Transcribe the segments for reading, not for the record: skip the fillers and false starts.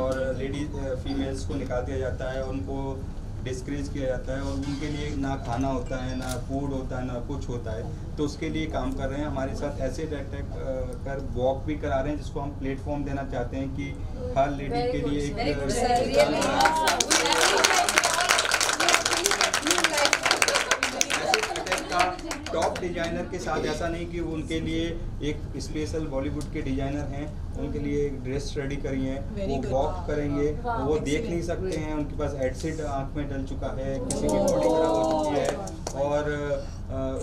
और ladies females को निकाल दिया जाता है, उनको डिस्करेज किया जाता है और उनके लिए ना खाना होता है, ना फूड होता है, ना कुछ होता है। तो उसके लिए काम कर रहे हैं हमारे साथ, ऐसे अटैक कर वॉक भी करा रहे हैं जिसको हम प्लेटफॉर्म देना चाहते हैं कि हर लेडी के लिए एक टॉप डिजाइनर के साथ। ऐसा नहीं कि वो उनके लिए एक स्पेशल बॉलीवुड के डिजाइनर हैं, उनके लिए एक ड्रेस रेडी करी है, वो वॉक करेंगे, वो देख नहीं सकते हैं, उनके पास एसिड आंख में डल चुका है, किसी की बॉडी खराब हो चुकी है और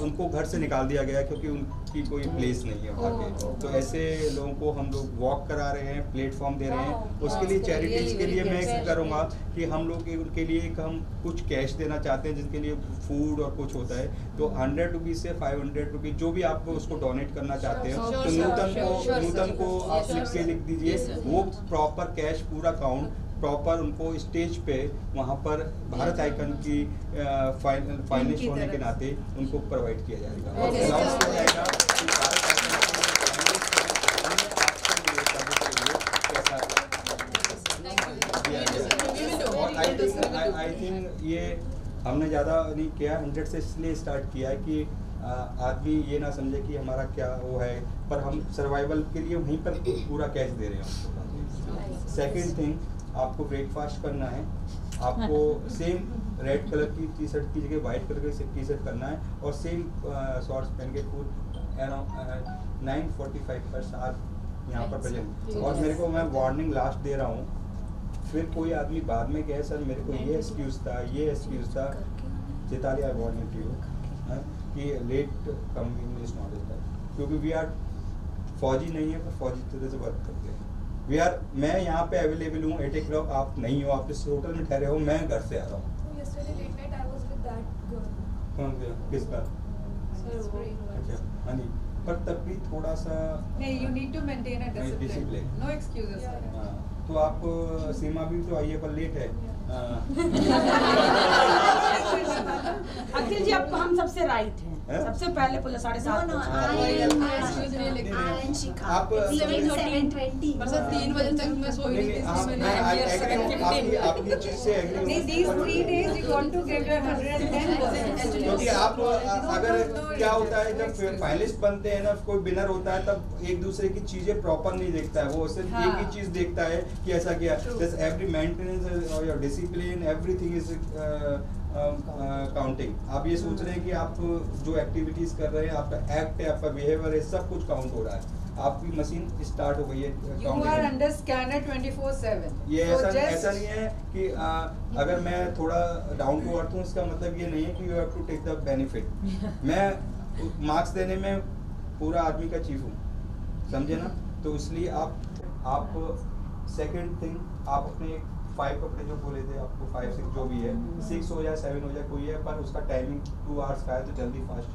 उनको घर से निकाल दिया गया क्योंकि उनकी कोई प्लेस नहीं है वहाँ के। तो ऐसे लोगों को हम लोग वॉक करा रहे हैं, प्लेटफॉर्म दे रहे हैं। उसके लिए चैरिटीज़ के लिए मैं करूँगा कि हम लोग उनके लिए एक हम कुछ कैश देना चाहते हैं जिसके लिए फूड और कुछ होता है। तो 100 रुपीज़ से 500 रुपीज़ जो भी आप उसको डोनेट करना चाहते हैं, तो नूतन को आप लिख दीजिए, वो प्रॉपर कैश पूरा काउंट प्रॉपर उनको स्टेज पे वहाँ पर भारत आइकन की फाइनेंस होने के नाते उनको प्रोवाइड किया जाएगा और अनाउंस किया जाएगा कि भारत आइकन और आई थिंक ये हमने ज़्यादा नहीं किया, 100 से इसलिए स्टार्ट किया है कि आदमी ये ना समझे कि हमारा क्या वो है, पर हम सर्वाइवल के लिए वहीं पर पूरा कैश दे रहे हैं। सेकेंड थिंग, आपको ब्रेकफास्ट करना है, आपको सेम रेड कलर की टी शर्ट की जगह वाइट कलर की टी शर्ट करना है और सेम शॉर्ट्स पहन के फूड अराउंड 9:45 पर साथ यहाँ पर प्रेजेंट। और मेरे को मैं वार्निंग लास्ट दे रहा हूँ, फिर कोई आदमी बाद में कहे सर मेरे को ये एक्सक्यूज़ था, ये एक्सक्यूज़ था, Chetali I warning to you कि late coming is not is that, क्योंकि वी आर फौजी नहीं है पर फौजी तरह से वर्क करते हैं। मैं यहाँ पे अवेलेबल हूँ 8 o'clock, आप नहीं हो, आप इस होटल में ठहरे हो, मैं घर से आ रहा हूँ। किसका? अच्छा हनी, पर तब भी थोड़ा सा नहीं, you need to maintain a discipline. No excuses. तो आप सीमा भी तो आइए पर लेट है। अखिल जी अब हम सबसे राइट हैं, सबसे पहले पुलिस 7:30 आप 3 बजे तक मैं सोई रही थी। आपकी चीज से एग्री नहीं, these 3 days you want to give your 110%. क्योंकि आप अगर क्या होता है जब फाइनलिस्ट बनते हैं ना, कोई विनर होता है तब एक दूसरे की चीजें प्रॉपर नहीं देखता है, वो सिर्फ एक ही चीज देखता है कि ऐसा किया। जस्ट एवरी मेंटेनेंस और your discipline everything is counting. आप ये सोच रहे हैं कि आप जो एक्टिविटीज कर रहे हैं, आपका एक्ट है, आपका बिहेवियर है, सब कुछ काउंट हो रहा है। आपकी मशीन स्टार्ट हो गई है, You are under scanner 24/7. ये ऐसा नहीं है कि अगर मैं थोड़ा डाउन टू अर्थ हूँ, इसका मतलब ये नहीं है कि you have to take the benefit. मैं मार्क्स देने में पूरा आदमी का चीफ हूँ, समझे ना? तो इसलिए आप सेकंड थिंग, आप अपने 5 कपड़े जो बोले थे आपको 5 6 जो भी है, 6 हो जाए 7 हो जाए कोई है, पर उसका टाइमिंग 2 आवर्स का है तो जल्दी फास्ट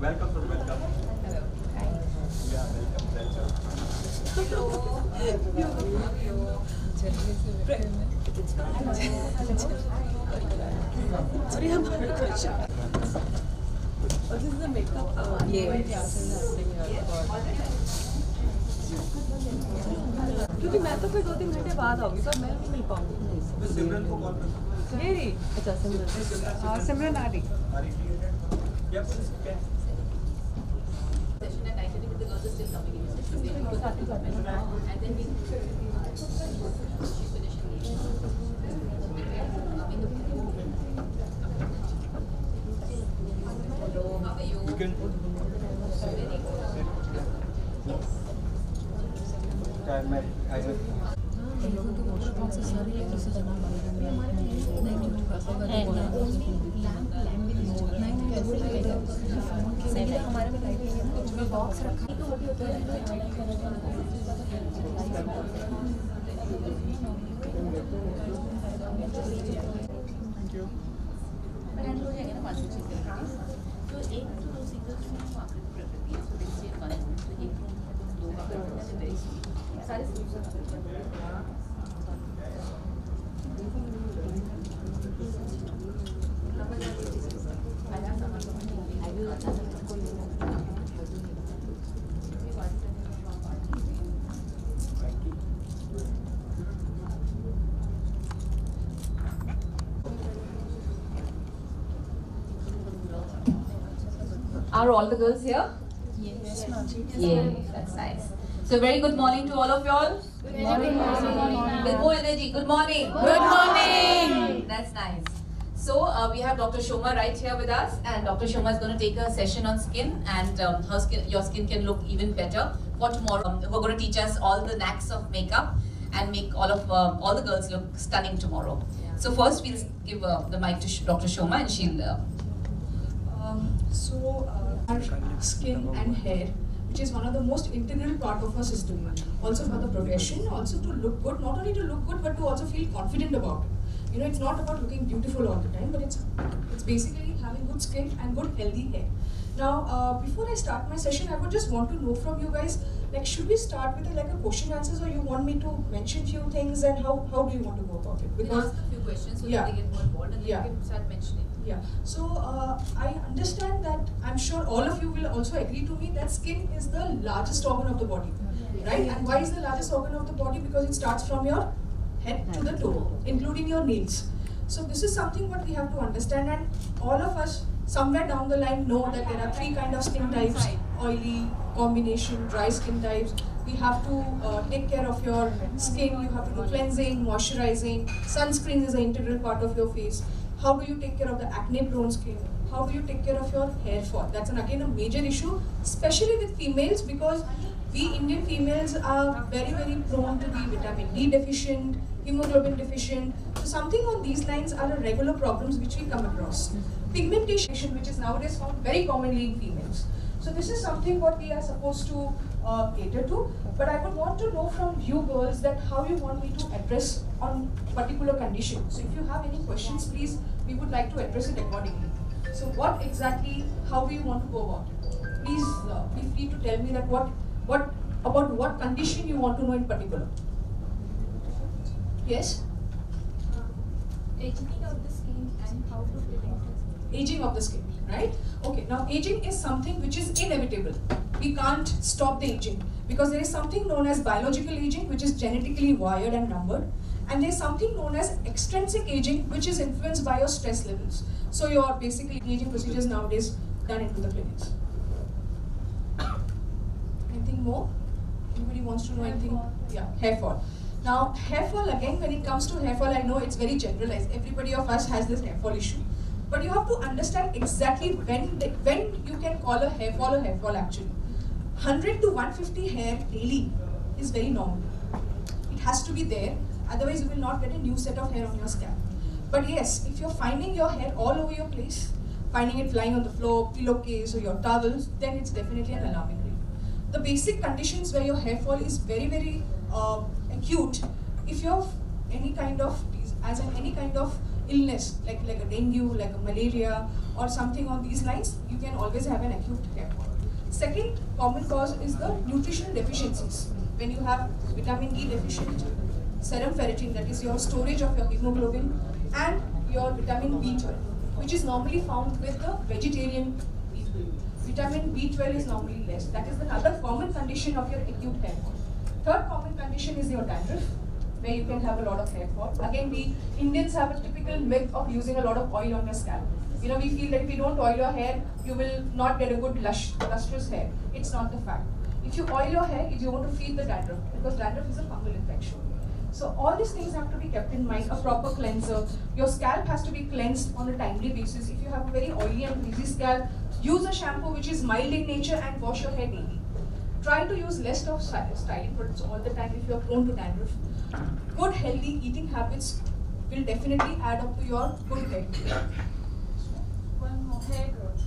वेलकम सर, वेलकम। क्योंकि मैं तो फिर 2-3 घंटे बाद आऊंगी, पर मैं नहीं मिल पाऊंगी। सिमरन को कॉल कर। मेरी अच्छा सिमरन आ रही। हमारे में लाइट बॉक्स रखा Are all the girls here? Yes, ma'am. Yeah, that's nice. So very good morning to all of y'all. Good morning. With more energy. Good morning. Good morning. That's nice. So we have Dr. Shoma right here with us, and Dr. Shoma is going to take a session on skin, and your skin can look even better for tomorrow. We're going to teach us all the knacks of makeup and make all the girls look stunning tomorrow. So first we'll give the mic to Dr. Shoma, and she'll. Our skin and hair, which is one of the most integral part of our system, also for the profession, also to look good, not only to look good but to also feel confident about it. You know, it's not about looking beautiful all the time, but it's basically having good skin and good healthy hair. Now, before I start my session, I would just want to know from you guys, like, should we start with a question answers, or you want me to mention few things, and how do you want to go about it? Because ask a few questions so that they get more involved, and then you can start mentioning. Yeah. So I understand that, I'm sure all of you will also agree to me that skin is the largest organ of the body, right? And why is the largest organ of the body? Because it starts from your head to the toe, including your nails. So this is something what we have to understand, and all of us somewhere down the line know that there are 3 kinds of skin types: oily, combination, dry skin types. We have to take care of your skin. You have to do cleansing, moisturizing. Sunscreen is an integral part of your face. How do you take care of the acne-prone skin? How do you take care of your hair fall? That's again a major issue, especially with females, because we Indian females are very, very prone to be vitamin D deficient, hemoglobin deficient. So something on these lines are the regular problems which we come across. Pigmentation, which is nowadays found very commonly in females. So this is something what we are supposed to cater to. But I would want to know from you girls that how you want me to address on particular conditions. So if you have any questions, please, we would like to address it accordingly. So what exactly, how do you want to go about it? Please be free to tell me that about what condition you want to know in particular. Yes? Aging of the skin and how to prevent it. Aging of the skin, right? Okay, now aging is something which is inevitable. We can't stop the aging because there is something known as biological aging, which is genetically wired and numbered, and there is something known as extrinsic aging, which is influenced by your stress levels. So your basically aging procedures nowadays done into the clinics. Anything more? Anybody wants to know anything? Yeah, hair fall. Now, hair fall, again, when it comes to hair fall, I know it's very generalized. Everybody of us has this hair fall issue. But you have to understand exactly when you can call a hair fall actually. 100 to 150 hair daily is very normal. It has to be there, otherwise you will not get a new set of hair on your scalp. But yes, if you're finding your hair all over your place, finding it flying on the floor, pillowcase or your towels, then it's definitely an alarming rate. The basic conditions where your hair fall is very, very acute, if you have any kind of illness, like a dengue, like a malaria, or something on these lines, you can always have an acute hair fall. Second common cause is the nutritional deficiencies. When you have vitamin D deficient, serum ferritin, that is your storage of your hemoglobin, and your vitamin B12, which is normally found with the vegetarian people. Vitamin B12 is normally less. That is another common condition of your acute hair fall. Third common condition is your dandruff, where you can have a lot of hair fall. Again, we Indians have a typical myth of using a lot of oil on your scalp. You know, we feel that if you don't oil your hair, you will not get a good lustrous hair. It's not the fact. If you oil your hair, you want to feed the dandruff, because dandruff is a fungal infection. So all these things have to be kept in mind. A proper cleanser. Your scalp has to be cleansed on a timely basis. If you have a very oily and greasy scalp, use a shampoo which is mild in nature and wash your hair daily. Try to use less of styling products all the time if you are prone to dandruff. Good healthy eating habits will definitely add up to your good hair. One more, hair growth.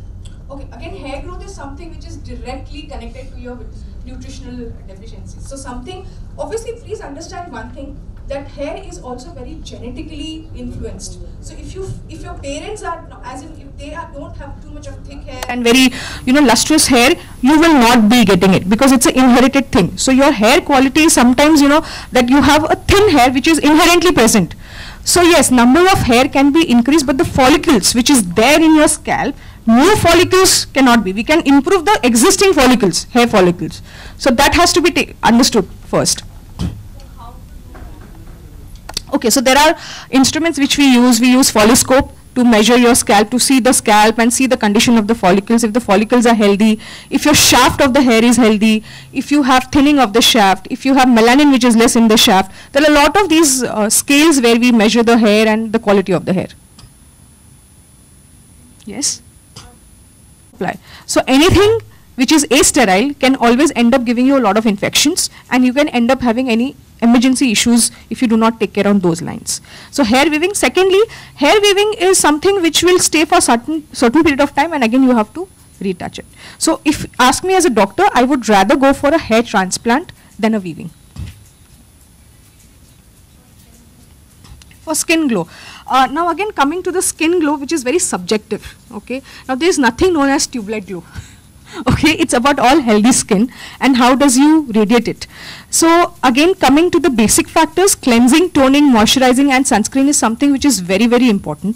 Okay, again, hair growth is something which is directly connected to your nutritional deficiencies. So something, obviously please understand one thing, that hair is also very genetically influenced. So if your parents are, as in if they don't have too much of thick hair and very lustrous hair, you will not be getting it because it's an inherited thing. So your hair quality sometimes that you have a thin hair which is inherently present. So yes, number of hair can be increased, but the follicles which is there in your scalp, new follicles cannot be. We can improve the existing follicles, hair follicles. So that has to be understood first. Okay, so there are instruments which we use. We use folliscope. to measure your scalp, to see the scalp and see the condition of the follicles, if the follicles are healthy, if your shaft of the hair is healthy, if you have thinning of the shaft, if you have melanin which is less in the shaft. There are a lot of these scales where we measure the hair and the quality of the hair. Yes? Apply. So anything which is asterile can always end up giving you a lot of infections, and you can end up having any emergency issues if you do not take care on those lines. So hair weaving. Secondly, hair weaving is something which will stay for certain period of time, and again you have to retouch it. So if ask me as a doctor, I would rather go for a hair transplant than a weaving. For skin glow. Now again coming to the skin glow, which is very subjective. Okay. Now there is nothing known as tubelite glow. Okay, it's about all healthy skin and how does you radiate it. So again, coming to the basic factors, cleansing, toning, moisturizing and sunscreen is something which is very, very important.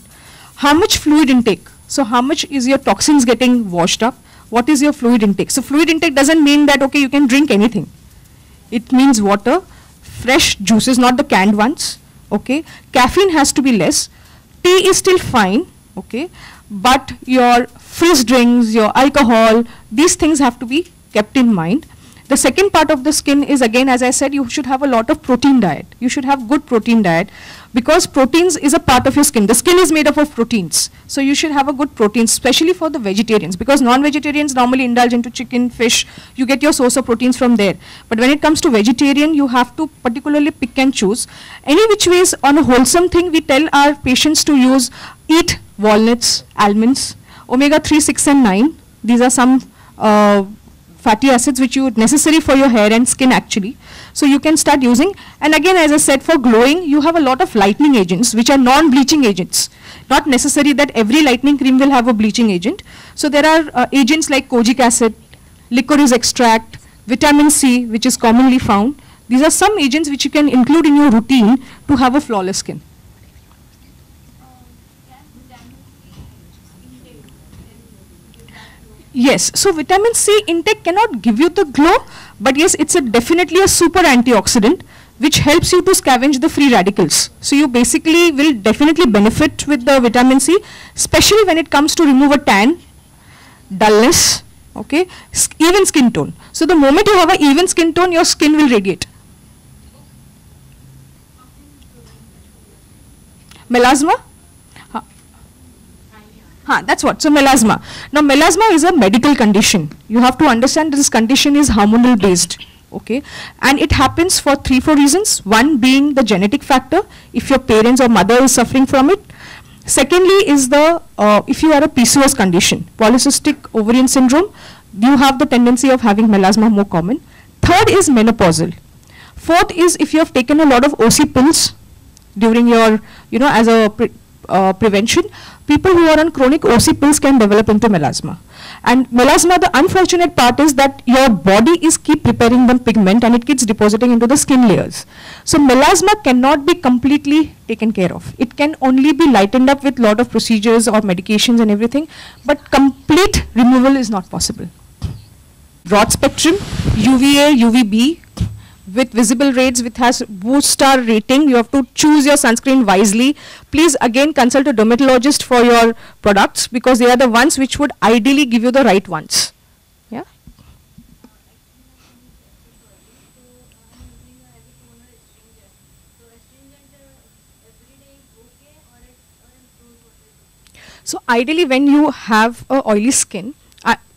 How much fluid intake? So how much is your toxins getting washed up? What is your fluid intake? So fluid intake doesn't mean that, okay, you can drink anything. It means water, fresh juices, not the canned ones. Okay, caffeine has to be less. Tea is still fine. Okay, but your fizz drinks, your alcohol, these things have to be kept in mind. The second part of the skin is, again, as I said, you should have a lot of protein diet. You should have good protein diet because proteins is a part of your skin. The skin is made up of proteins. So you should have a good protein, especially for the vegetarians, because non-vegetarians normally indulge into chicken, fish. You get your source of proteins from there. But when it comes to vegetarian, you have to particularly pick and choose. Any which ways on a wholesome thing, we tell our patients to eat walnuts, almonds, omega-3, 6 and 9. These are some fatty acids which you necessary for your hair and skin actually. So you can start using. And again, as I said, for glowing, you have a lot of lightening agents which are non-bleaching agents. Not necessary that every lightening cream will have a bleaching agent. So there are agents like kojic acid, licorice extract, vitamin C, which is commonly found. These are some agents which you can include in your routine to have a flawless skin. Yes, so vitamin C intake cannot give you the glow, but yes, it's definitely a super antioxidant which helps you to scavenge the free radicals. So you basically will definitely benefit with the vitamin C, especially when it comes to remove a tan, dullness, okay, even skin tone. So the moment you have an even skin tone, your skin will radiate. Melasma? That's what. So melasma. Now melasma is a medical condition. You have to understand this condition is hormonal based. Okay, and it happens for 3-4 reasons. One being the genetic factor, if your parents or mother is suffering from it. Secondly is the if you are a PCOS condition, polycystic ovarian syndrome, you have the tendency of having melasma more common. Third is menopausal. Fourth is if you have taken a lot of OC pills during your, as a prevention. People who are on chronic OC pills can develop into melasma. And melasma, the unfortunate part is that your body is keep preparing the pigment and it keeps depositing into the skin layers. So melasma cannot be completely taken care of. It can only be lightened up with lot of procedures or medications and everything, but complete removal is not possible. Broad spectrum, UVA, UVB, with visible rays, which has boost star rating. You have to choose your sunscreen wisely. Please again consult a dermatologist for your products because they are the ones which would ideally give you the right ones. Yeah. So ideally when you have a oily skin,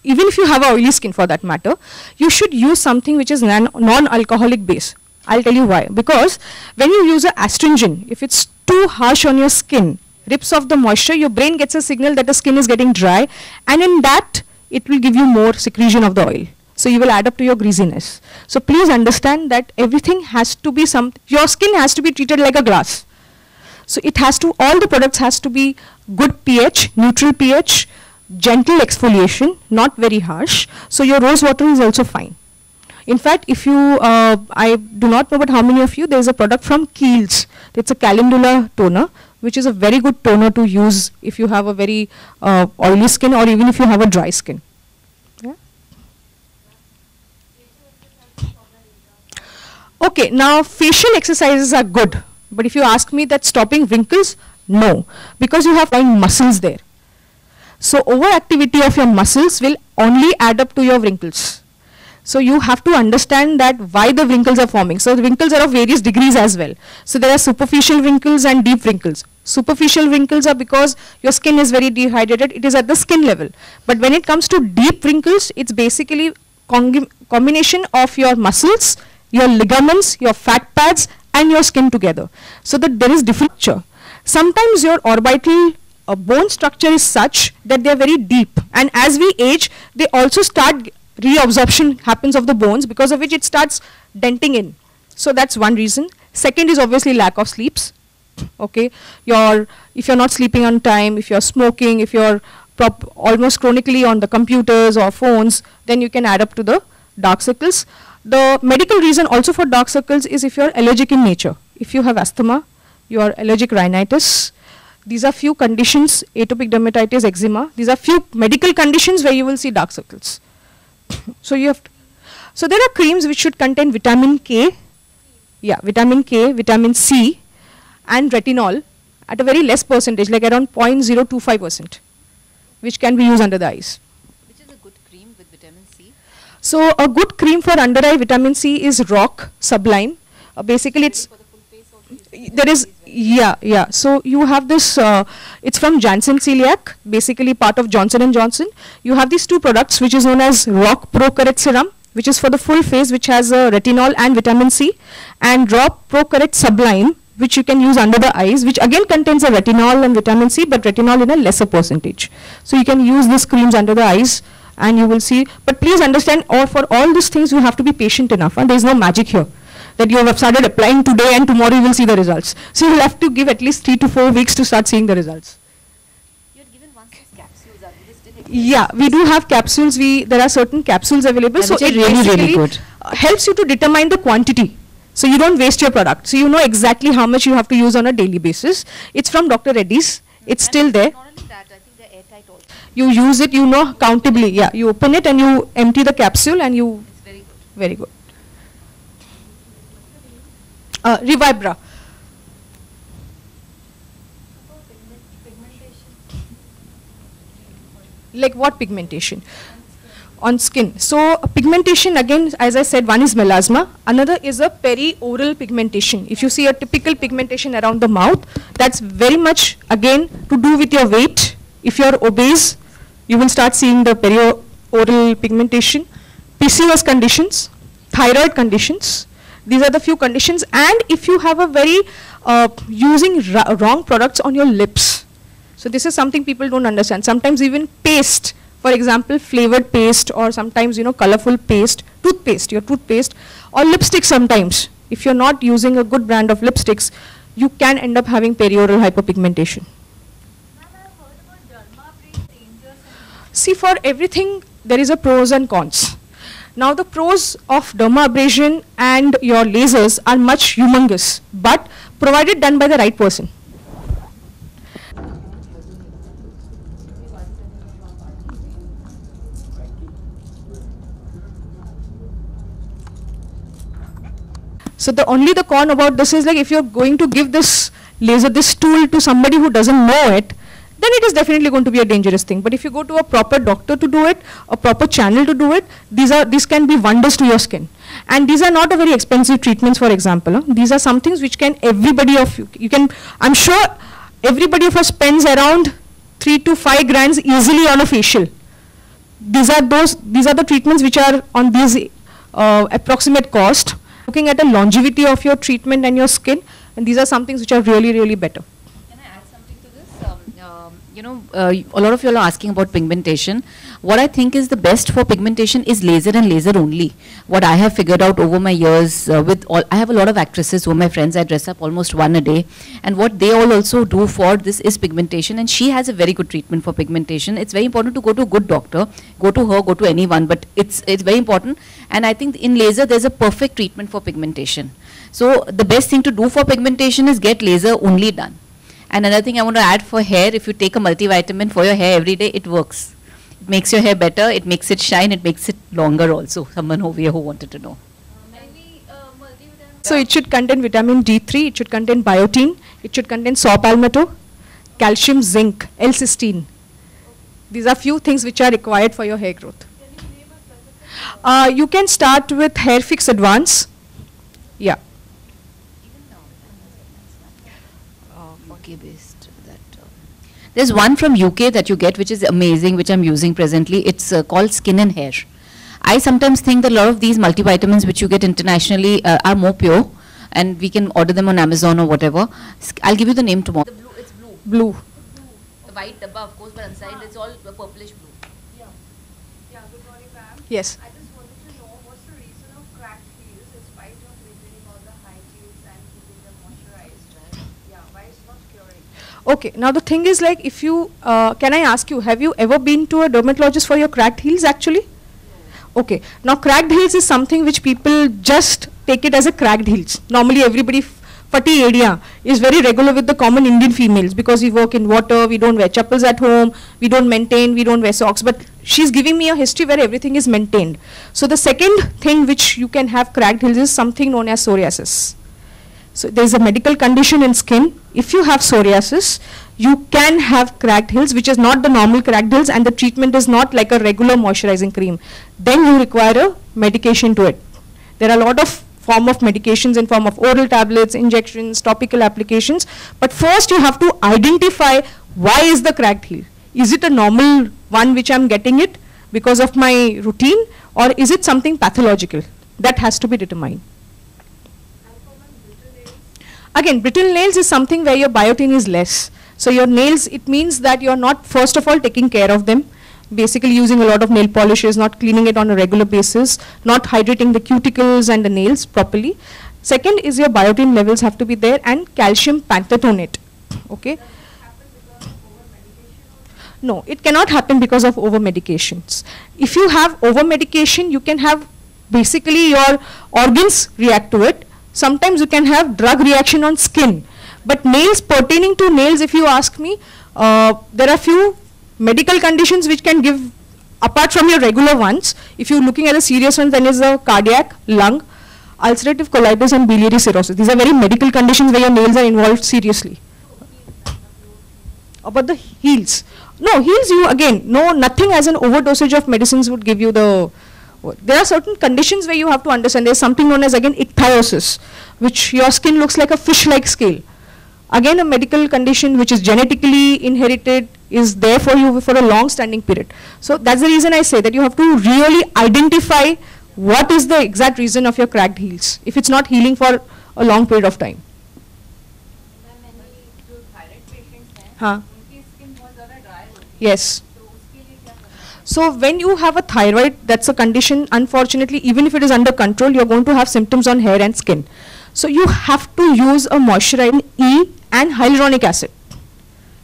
even if you have a oily skin for that matter, you should use something which is non-alcoholic base. I'll tell you why. Because when you use an astringent, if it's too harsh on your skin, rips off the moisture, your brain gets a signal that the skin is getting dry, and in that, it will give you more secretion of the oil. So you will add up to your greasiness. So please understand that everything has to be your skin has to be treated like a glass. So it has to, all the products has to be good pH, neutral pH, gentle exfoliation, not very harsh. So your rose water is also fine. In fact, if you, I do not know about how many of you, there is a product from Kiehl's. It's a calendula toner, which is a very good toner to use if you have a very oily skin or even if you have a dry skin. Yeah? Okay, now facial exercises are good. But if you ask me that stopping wrinkles, No, because you have muscles there. So overactivity of your muscles will only add up to your wrinkles. So you have to understand that why the wrinkles are forming. So the wrinkles are of various degrees as well. So there are superficial wrinkles and deep wrinkles. Superficial wrinkles are because your skin is very dehydrated, it is at the skin level. But when it comes to deep wrinkles, it's basically combination of your muscles, your ligaments, your fat pads and your skin together. So that there is different structure. Sometimes your orbital bone structure is such that they are very deep, and as we age, they also start reabsorption happens of the bones, because of which it starts denting in. So that's one reason. Second is obviously lack of sleeps. Okay, if you're not sleeping on time, if you're smoking, if you're almost chronically on the computers or phones, then you can add up to the dark circles. The medical reason also for dark circles is if you're allergic in nature. If you have asthma, you are allergic rhinitis. These are few conditions, atopic dermatitis, eczema. These are few medical conditions where you will see dark circles. So you have so there are creams which should contain vitamin K, vitamin K, vitamin C and retinol at a very less percentage, like around 0.025%, which can be used under the eyes. Which is a good cream with vitamin C? So a good cream for under eye vitamin C is Rock Sublime. Basically it's there is so you have this it's from Janssen Celiac, basically part of Johnson & Johnson. You have these two products which is known as Rock Pro Correct Serum, which is for the full face, which has retinol and vitamin C, and Rock Pro Correct Sublime, which you can use under the eyes, which again contains a retinol and vitamin C, but retinol in a lesser percentage. So you can use these creams under the eyes and you will see, but please understand, for all these things you have to be patient enough, and there is no magic here that you have started applying today and tomorrow you will see the results. So you will have to give at least 3 to 4 weeks to start seeing the results. You had given once these capsules, are you still Yeah, we do have capsules. There are certain capsules available. So it really good. Helps you to determine the quantity. So you don't waste your product. So you know exactly how much you have to use on a daily basis. It's from Dr. Reddy's. It's still there. Not only that, I think they're airtight also. You use it, you know, countably. Yeah, you open it and you empty the capsule and you. It's very good. Very good. Revibra. Like what pigmentation? On skin. So pigmentation, again, as I said, one is melasma, another is a perioral pigmentation. If you see a typical pigmentation around the mouth, that's very much again to do with your weight. If you are obese, you will start seeing the perioral pigmentation. PCOS conditions, thyroid conditions, these are the few conditions. And if you have a very using wrong products on your lips. So this is something people don't understand. Sometimes even paste, for example, flavored paste, or sometimes, you know, colorful paste, toothpaste, your toothpaste, or lipstick sometimes. If you're not using a good brand of lipsticks, you can end up having perioral hyperpigmentation. See, for everything, there is a pros and cons. Now, the pros of dermabrasion and your lasers are much humongous, but provided done by the right person. So the con about this is, like, if you're going to give this laser, this tool to somebody who doesn't know it, then it is definitely going to be a dangerous thing. But if you go to a proper doctor to do it, a proper channel to do it, these can be wonders to your skin. And these are not a very expensive treatments, for example. These are some things which can everybody of you can, I'm sure everybody of us spends around 3 to 5 grand easily on a facial. These are the treatments which are on these approximate cost. Looking at the longevity of your treatment and your skin, and these are some things which are really, really better. Can I add something to this? A lot of you are asking about pigmentation. What I think is the best for pigmentation is laser and laser only. What I have figured out over my years I have a lot of actresses who are my friends. I dress up almost one a day, and what they all also do for this is pigmentation, and she has a very good treatment for pigmentation. It's very important to go to a good doctor, go to her, go to anyone, but it's very important. And I think in laser there's a perfect treatment for pigmentation. So the best thing to do for pigmentation is get laser only done. And another thing I want to add for hair, if you take a multivitamin for your hair every day, it works. It makes your hair better, it makes it shine, it makes it longer also. Someone over here who wanted to know. So it should contain vitamin D3, it should contain biotin, it should contain saw palmetto, calcium, zinc, L-cysteine. These are few things which are required for your hair growth. You can start with Hair Fix Advance. Yeah. UK based there's one from UK that you get which is amazing, which I'm using presently. It's called Skin and Hair. I sometimes think that a lot of these multivitamins which you get internationally are more pure, and we can order them on Amazon or whatever. I'll give you the name tomorrow. The blue, it's blue. Blue. The white dabba, of course, but inside it's all purplish blue. Yeah, good morning, ma'am. Yes. I just wanted to know what's the reason of cracked heels in spite of maintaining all the high heels and keeping them moisturized? Yeah, why it's not curing? Okay, now the thing is, like, if you, can I ask you, have you ever been to a dermatologist for your cracked heels actually? Okay, now cracked heels is something which people just take it as a cracked heels. Normally everybody, Fati area is very regular with the common Indian females because we work in water, we don't wear chappals at home, we don't maintain, we don't wear socks, but she's giving me a history where everything is maintained. So the second thing which you can have cracked heels is something known as psoriasis. So there is a medical condition in skin. If you have psoriasis, you can have cracked heels, which is not the normal cracked heels, and the treatment is not like a regular moisturizing cream. Then you require a medication to it. There are a lot of form of medications in form of oral tablets, injections, topical applications. But first you have to identify why is the cracked heel. Is it a normal one which I'm getting it because of my routine, or is it something pathological? That has to be determined. Again, brittle nails is something where your biotin is less. So your nails, it means that you're not first of all taking care of them, basically using a lot of nail polishes, not cleaning it on a regular basis, not hydrating the cuticles and the nails properly. Second is your biotin levels have to be there, and calcium pantothenate. Okay. No, it cannot happen because of over medications. If you have over medication, you can have basically your organs react to it. Sometimes you can have drug reaction on skin. But nails, pertaining to nails, if you ask me, there are few medical conditions which can give, apart from your regular ones. If you're looking at the serious ones, then is the cardiac, lung, ulcerative colitis and biliary cirrhosis. These are very medical conditions where your nails are involved seriously. About the heels. No, heels you, again, no, nothing as an overdosage of medicines would give you the, there are certain conditions where you have to understand. There is something known as, again, ichthyosis, which your skin looks like a fish-like scale. Again, a medical condition which is genetically inherited is there for you for a long-standing period. So that's the reason I say that you have to really identify what is the exact reason of your cracked heels, if it's not healing for a long period of time. Yes. So when you have a thyroid, that's a condition, unfortunately, even if it is under control, you're going to have symptoms on hair and skin. So you have to use a moisturizer, E and hyaluronic acid.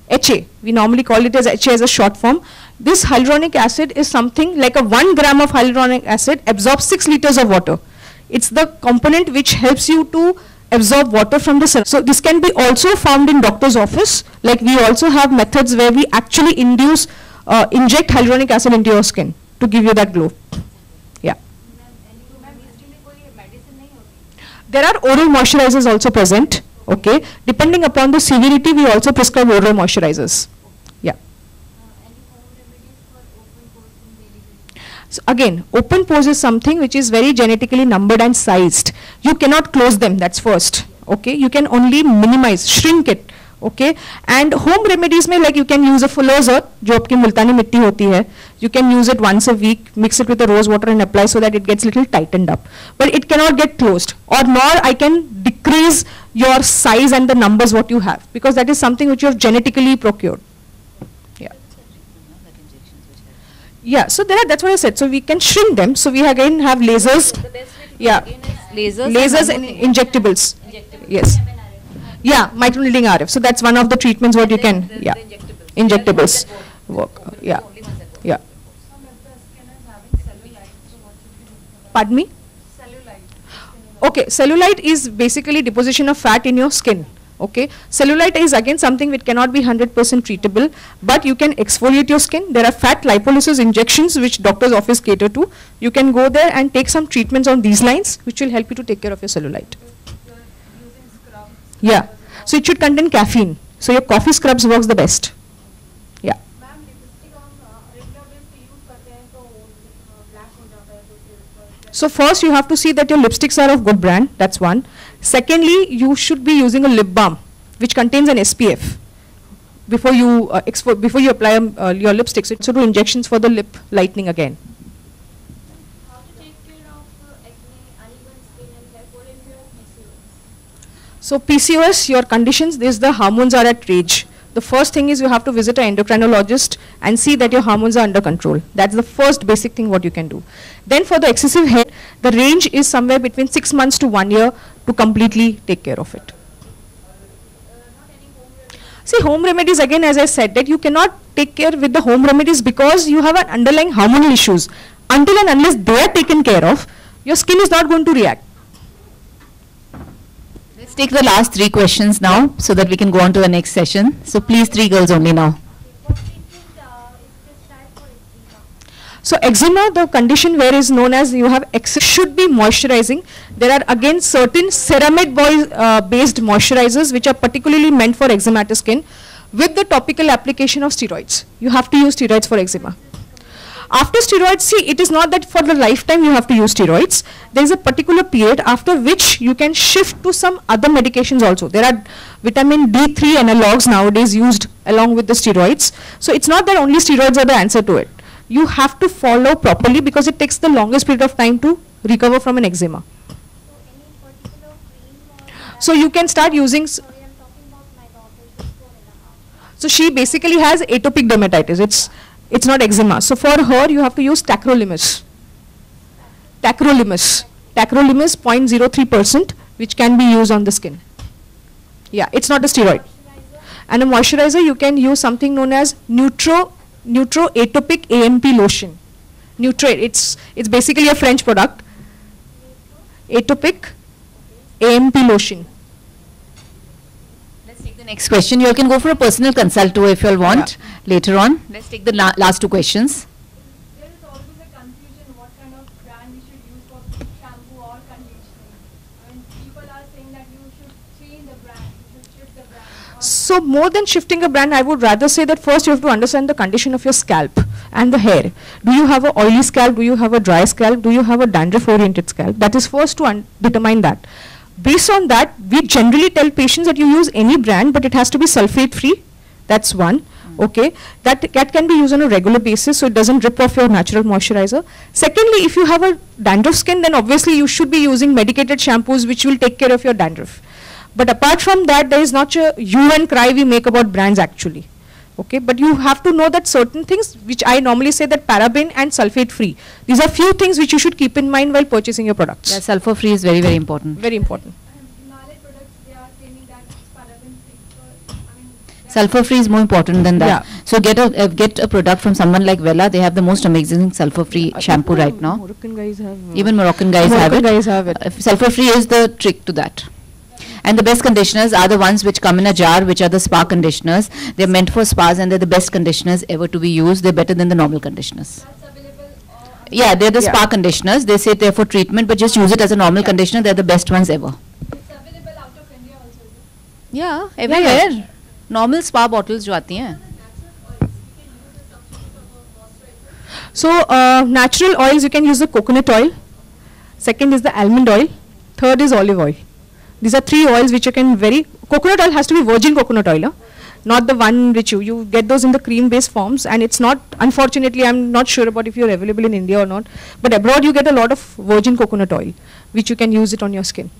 HA, we normally call it as HA as a short form. This hyaluronic acid is something like a 1 gram of hyaluronic acid absorbs 6 liters of water. It's the component which helps you to absorb water from the cell. So this can be also found in doctor's office. Like we also have methods where we actually inject hyaluronic acid into your skin to give you that glow. Yeah. There are oral moisturizers also present. Okay. Depending upon the severity, we also prescribe oral moisturizers. Yeah. So again, open pores is something which is very genetically numbered and sized. You cannot close them, that's first. Okay. You can only minimize, shrink it. Okay, and home remedies में like you can use a fuller's earth, जो आपकी मुल्तानी मिट्टी होती है. You can use it once a week, mix it with the rose water and apply so that it gets little tightened up. But it cannot get closed, or nor I can decrease your size and the numbers what you have, because that is something which you have genetically procured. Yeah. Yeah. So there are, that's what I said. So we can shrink them. So we again have lasers. Yeah. Lasers and injectables. Yes. Yeah, microneedling RF. So that's one of the treatments what you can, yeah, injectables work. Yeah, yeah. Pardon me? Okay, cellulite is basically deposition of fat in your skin. Okay, cellulite is again something which cannot be 100% treatable, but you can exfoliate your skin. There are fat lipolysis injections which doctor's office cater to. You can go there and take some treatments on these lines which will help you to take care of your cellulite. Yeah, so it should contain caffeine. So your coffee scrubs works the best. Yeah. Ma'am lipstick हम regular base पे use करते हैं तो black हो जाता है तो फिर So first you have to see that your lipsticks are of good brand. That's one. Secondly, you should be using a lip balm which contains an SPF before you before you apply your lipsticks. It's to injections for the lip lightening again. how to take care of acne, uneven skin and hair fall if you have PCOS? So PCOS, your conditions, the hormones are at rage. The first thing is you have to visit an endocrinologist and see that your hormones are under control. That's the first basic thing what you can do. Then for the excessive hair, the range is somewhere between 6 months to 1 year to completely take care of it. See, home remedies, again, as I said, that you cannot take care with the home remedies because you have an underlying hormonal issues. Until and unless they are taken care of, your skin is not going to react. Let's take the last 3 questions now so that we can go on to the next session. So please, 3 girls only now. What treatment is prescribed for eczema? So eczema, the condition where is known as you have should be moisturizing. There are again certain ceramide based moisturizers which are particularly meant for eczematic skin with the topical application of steroids. You have to use steroids for eczema. After steroids, see, it is not that for the lifetime you have to use steroids. There is a particular period after which you can shift to some other medications also. There are vitamin D3 analogs nowadays used along with the steroids. So it's not that only steroids are the answer to it. You have to follow properly because it takes the longest period of time to recover from an eczema. So any particular cream or So you can start using, sorry, I'm talking about my daughter, she's 4.5. so she basically has atopic dermatitis. It's not eczema. So for her, you have to use tacrolimus. Tacrolimus 0.03%, which can be used on the skin. Yeah, it's not a steroid. And a moisturizer, you can use something known as Neutro Atopic AMP lotion. Neutro, it's basically a French product. Atopic AMP lotion. Let's take the next question. You all can go for a personal consult too if you all want later on. Let's take the last 2 questions. There is always a confusion what kind of brand we should use for shampoo or conditioning. I mean, people are saying that you should change the brand, you should shift the brand. So more than shifting a brand, I would rather say that first you have to understand the condition of your scalp and the hair. Do you have an oily scalp? Do you have a dry scalp? Do you have a dandruff-oriented scalp? That is first to determine that. Based on that, we generally tell patients that you use any brand, but it has to be sulfate-free. That's one. Okay, that can be used on a regular basis, so it doesn't rip off your natural moisturizer. Secondly, if you have a dandruff skin, then obviously you should be using medicated shampoos which will take care of your dandruff. But apart from that, there is not a hue and cry we make about brands actually. Okay, but you have to know that certain things, which I normally say that paraben and sulfate free. These are few things which you should keep in mind while purchasing your products. Yeah, sulfur free is very, very important. Very important. Himalaya products, they are claiming that it's paraben free. So, I mean, Sulfur free is more important than that. Yeah. So get a product from someone like Vela. They have the most amazing sulfur free shampoo right now. Moroccan guys have. Even Moroccan guys have it. Sulfur free is the trick to that. And the best conditioners are the ones which come in a jar, which are the spa conditioners. They're meant for spas and they're the best conditioners ever to be used. They're better than the normal conditioners. that's available. Yeah, they're the spa conditioners. They say they're for treatment, but just use it as a normal conditioner. They're the best ones ever. It's available out of India also. Is it? Yeah, everywhere. Normal spa bottles जो आती हैं. So natural oils, you can use the coconut oil. Second is the almond oil. Third is olive oil. These are 3 oils which you can coconut oil has to be virgin coconut oil, not the one which you get those in the cream based forms, and it's not, unfortunately I'm not sure about if you're available in India or not, but abroad you get a lot of virgin coconut oil which you can use it on your skin.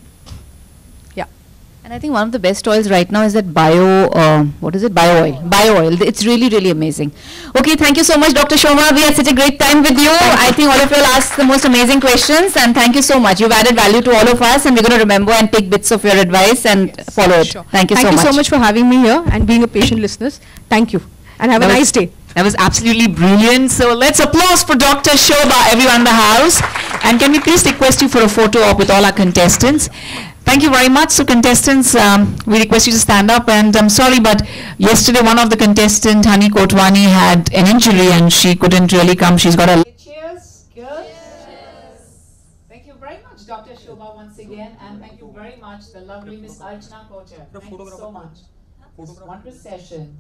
And I think one of the best oils right now is that bio oil. Bio oil. It's really, really amazing. Okay, thank you so much, Dr. Shobha. We had such a great time with you. I think all of you asked the most amazing questions, and thank you so much. You've added value to all of us, and we're going to remember and take bits of your advice and follow it. Sure. Thank you so much. Thank you so much for having me here and being a patient listener. Thank you. And have a nice day. That was absolutely brilliant. So let's applause for Dr. Shobha, everyone in the house. And can we please request you for a photo op with all our contestants? Thank you very much. So contestants, we request you to stand up, and I'm sorry, but yesterday one of the contestants, Hani Kotwani, had an injury and she couldn't really come. She's got a... Cheers. Good. Thank you very much, Dr. Shobha, once again, and thank you very much, the lovely Miss Archana Kochar. Thank you so much. This one procession.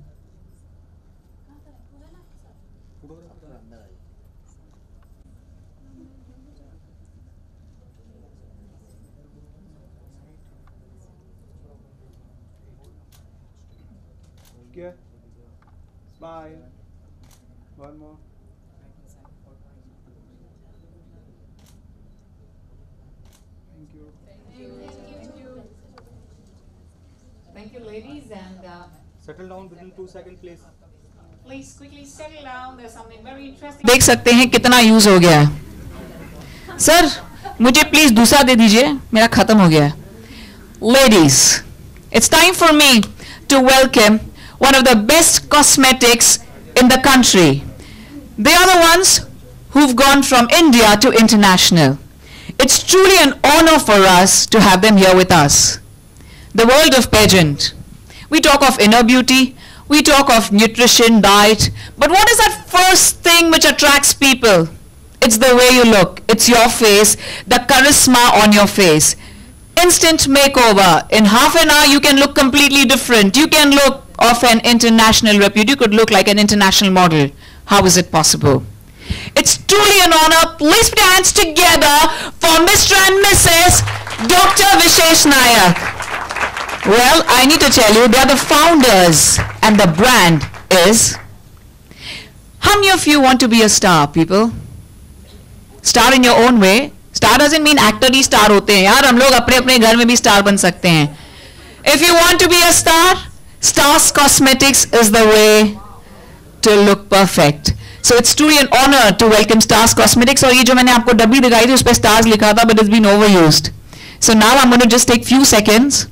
Okay. Smile. One more. Thank you. Thank you, ladies, and Settle down within 2 seconds, please. please quickly settle down. There's something very interesting. देख सकते हैं कितना use हो गया है. Sir, मुझे please दूसरा दे दीजिए. मेरा खत्म हो गया है. Ladies, it's time for me to welcome one of the best cosmetics in the country. They are the ones who've gone from India to international. It's truly an honor for us to have them here with us. The world of pageant. We talk of inner beauty, we talk of nutrition, diet, but what is that first thing which attracts people? It's the way you look, it's your face, the charisma on your face. Instant makeover. In half an hour you can look completely different. You can look of an international repute. You could look like an international model. How is it possible? It's truly an honor. Please put your hands together for Mr. and Mrs. Dr. Vishesh Nayak. Well, I need to tell you, they are the founders and the brand is... How many of you want to be a star, people? Star in your own way. Star doesn't mean actor he star होते हैं यार. हम लोग अपने अपने घर में भी star बन सकते हैं. If you want to be a star, Stars Cosmetics is the way to look perfect. So it's truly an honor to welcome Stars Cosmetics. और ये जो मैंने आपको डब्बी दिखाई थी उस पे stars लिखा था, but it's been overused. So now I'm going to just take few seconds.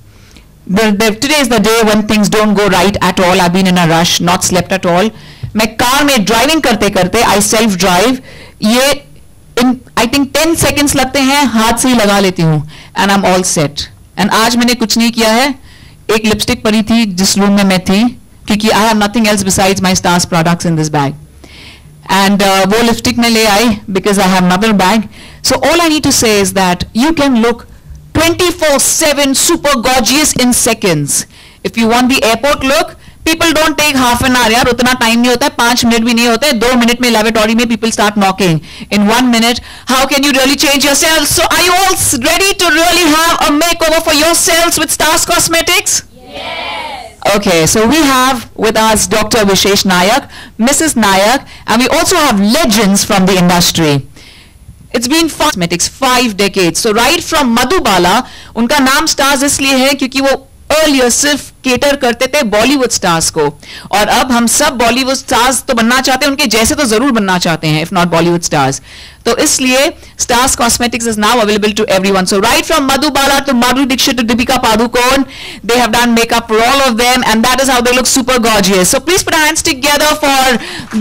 Today is the day when things don't go right at all. I've been in a rush, not slept at all. मैं car में driving करते करते I self drive. ये I think 10 seconds लगते हैं, हाथ से ही लगा लेती हूँ. And I'm all set. And आज मैंने कुछ नहीं किया है. एक लिपस्टिक पड़ी थी जिस रूम में मैं थी, क्योंकि I have nothing else besides my Stars products in this bag. And वो लिपस्टिक में ले आई because I have another bag. So all I need to say is that you can look 24/7 super gorgeous in seconds. If you want the airport look, people don't take half an hour. यार उतना time नहीं होता है, 5 minute भी नहीं होते हैं, 2 minute में lavatory में people start knocking. In 1 minute, how can you really change yourself? So are you all ready to really have a makeover for yourselves with Stars Cosmetics? Yes. Okay, so we have with us Dr. Vishesh Nayak, Mrs. Nayak, and we also have legends from the industry. It's been cosmetics 5 decades. So right from Madhubala, उनका नाम Stars इसलिए है क्योंकि वो earlier सिर्फ cater करते थे Bollywood stars को, और अब हम सब बॉलीवुड स्टार्स तो बनना चाहते हैं, उनके जैसे तो जरूर बनना चाहते हैं, इफ नॉट बॉलीवुड स्टार्स. तो इसलिए Stars Cosmetics is now available to everyone. So right from Madhubala to Madhuri Dixit to Deepika Padukone, they have done makeup for all of them, and that is how they look super gorgeous. So please put our hands together for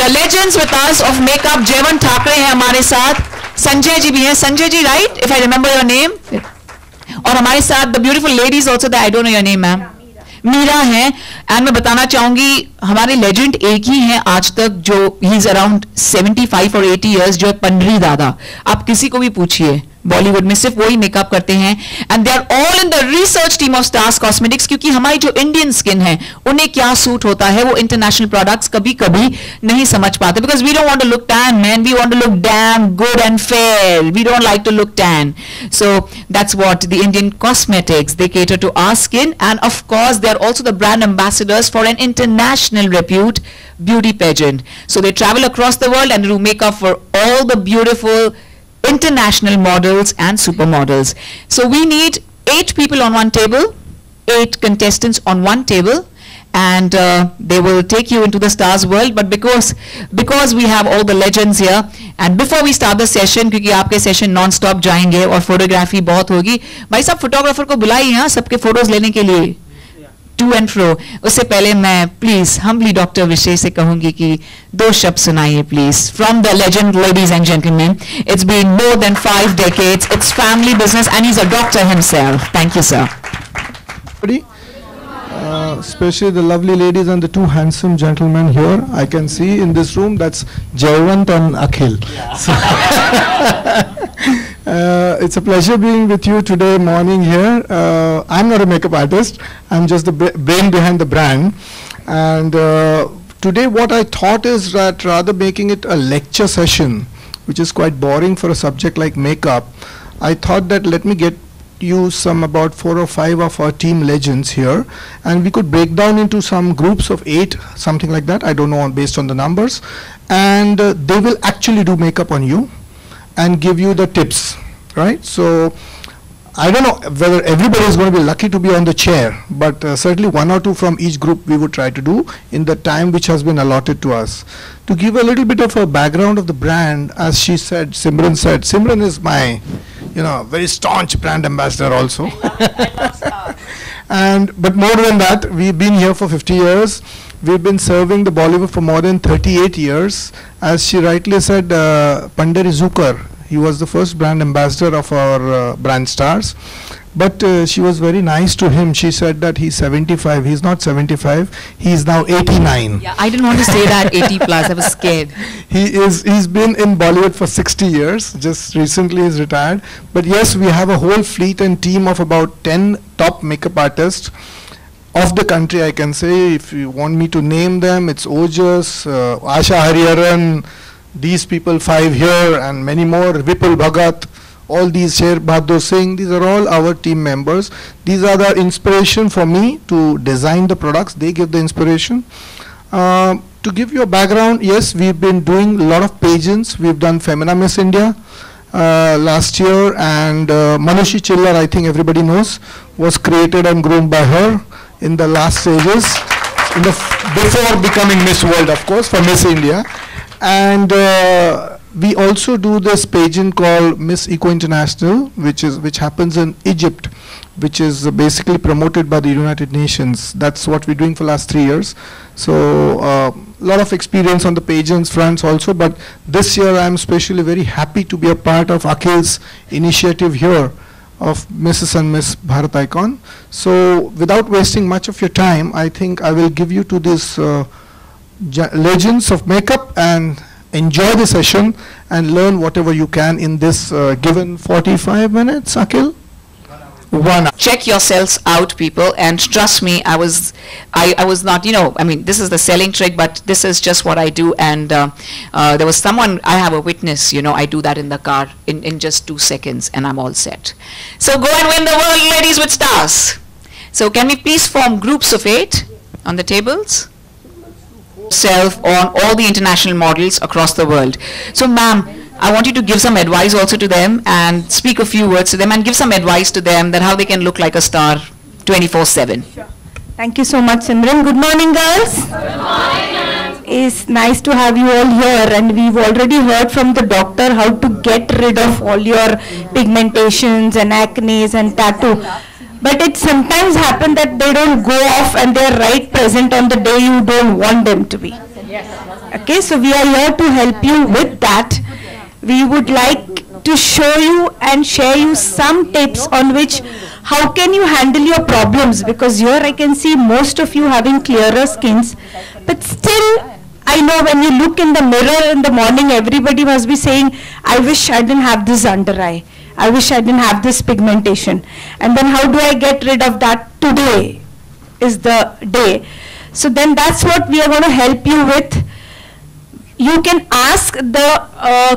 the legends with us of makeup. Jeevan Thakre है हमारे साथ, संजय जी भी हैं. Sanjay ji, right? If I remember your name. और हमारे साथ the beautiful ladies also that I don't know your name, ma'am. Meera है. And मैं बताना चाहूंगी हमारे लेजेंड एक ही हैं आज तक जो ही इज अराउंड 75 और 80 इयर्स, जो है पंडरी दादा. आप किसी को भी पूछिए बॉलीवुड में सिर्फ वही मेकअप करते हैं, and they are all in the research team of Stars Cosmetics, क्योंकि हमारी जो इंडियन स्किन है उन्हें क्या सूट होता है वो इंटरनेशनल प्रोडक्ट्स कभी कभी नहीं समझ पाते, because we don't want to look tan man, we want to look damn good and fair, we don't like to look tan. So that's what the Indian cosmetics, they cater to our skin, and of course they are also the brand ambassadors for an international repute beauty pageant. So they travel across the world and do makeup for all the beautiful international models and supermodels. So we need 8 people on one table, 8 contestants on one table, and they will take you into the stars world. But because we have all the legends here, and before we start the session, क्योंकि आपके session non-stop जाएंगे और photography बहुत होगी, भाई साहब photographer को बुलाइए यहाँ सबके photos लेने के लिए to and fro. उससे पहले मैं प्लीज humbly डॉक्टर विशेष से कहूंगी कि 2 शब्द सुनाइए please. From the legend, ladies and gentlemen, it's been more than 5 decades. It's family business, and he's a doctor himself. Thank you, sir. Especially the lovely ladies and the 2 handsome gentlemen here. I can see in this room, that's Jayawant and Akhil. So It's a pleasure being with you today morning here. I'm not a makeup artist. I'm just the brain behind the brand. And today what I thought is that rather making it a lecture session, which is quite boring for a subject like makeup, I thought that let me get you some about 4 or 5 of our team legends here, and we could break down into some groups of 8, something like that, I don't know, based on the numbers, and they will actually do makeup on you and give you the tips, right? So I don't know whether everybody is going to be lucky to be on the chair, but certainly 1 or 2 from each group we would try to do in the time which has been allotted to us. To give a little bit of a background of the brand, as she said, Simran is my, very staunch brand ambassador also. But more than that, we've been here for 50 years. We've been serving the Bollywood for more than 38 years. As she rightly said, Pandari Zukar, he was the first brand ambassador of our brand stars. But she was very nice to him. She said that he's 75. He's not 75. He's now 89. Yeah, I didn't want to say that 80 plus. I was scared. He's been in Bollywood for 60 years. Just recently he's retired. But yes, we have a whole fleet and team of about 10 top makeup artists of the country, I can say. If you want me to name them, it's Ojas, Asha Hariharan, these people 5 here, and many more, Vipul Bhagat, all these, Sher Bahadur Singh, these are all our team members. These are the inspiration for me to design the products. They give the inspiration. To give you a background, yes, we've been doing a lot of pageants. We've done Femina Miss India last year, and Manushi Chillar, I think everybody knows, was created and groomed by her in the last stages, before becoming Miss World, of course, for Miss India. And we also do this pageant called Miss Eco International, which happens in Egypt, which is basically promoted by the United Nations. That's what we're doing for the last 3 years. So a lot of experience on the pageants fronts also, but this year I'm especially very happy to be a part of Akhil's initiative here of Mrs. and Miss Bharat Icon. So without wasting much of your time, I think I will give you to this legends of makeup and enjoy the session and learn whatever you can in this given 45 minutes, Akhil? 1 hour. Check yourselves out, people, and trust me, I was not, I mean, this is the selling trick, but this is just what I do. And there was someone, I have a witness, I do that in the car in just 2 seconds, and I'm all set. So go and win the world, ladies with stars. So can we please form groups of 8 on the tables? Self on all the international models across the world. So ma'am, I want you to give some advice also to them and speak a few words to them and give some advice to them that how they can look like a star 24/7. Sure. Thank you so much, Simran. Good morning, girls. Good morning. It's nice to have you all here, and we've already heard from the doctor how to get rid of all your pigmentations and acne and tattoo. But it sometimes happens that they don't go off and they're right present on the day you don't want them to be. Okay, so we are here to help you with that. We would like to show you and share you some tips on which how can you handle your problems, because here I can see most of you having clearer skins, but still I know when you look in the mirror in the morning, everybody must be saying, I wish I didn't have this under eye. I wish I didn't have this pigmentation. And then how do I get rid of that? Today is the day. So then that's what we are going to help you with. You can ask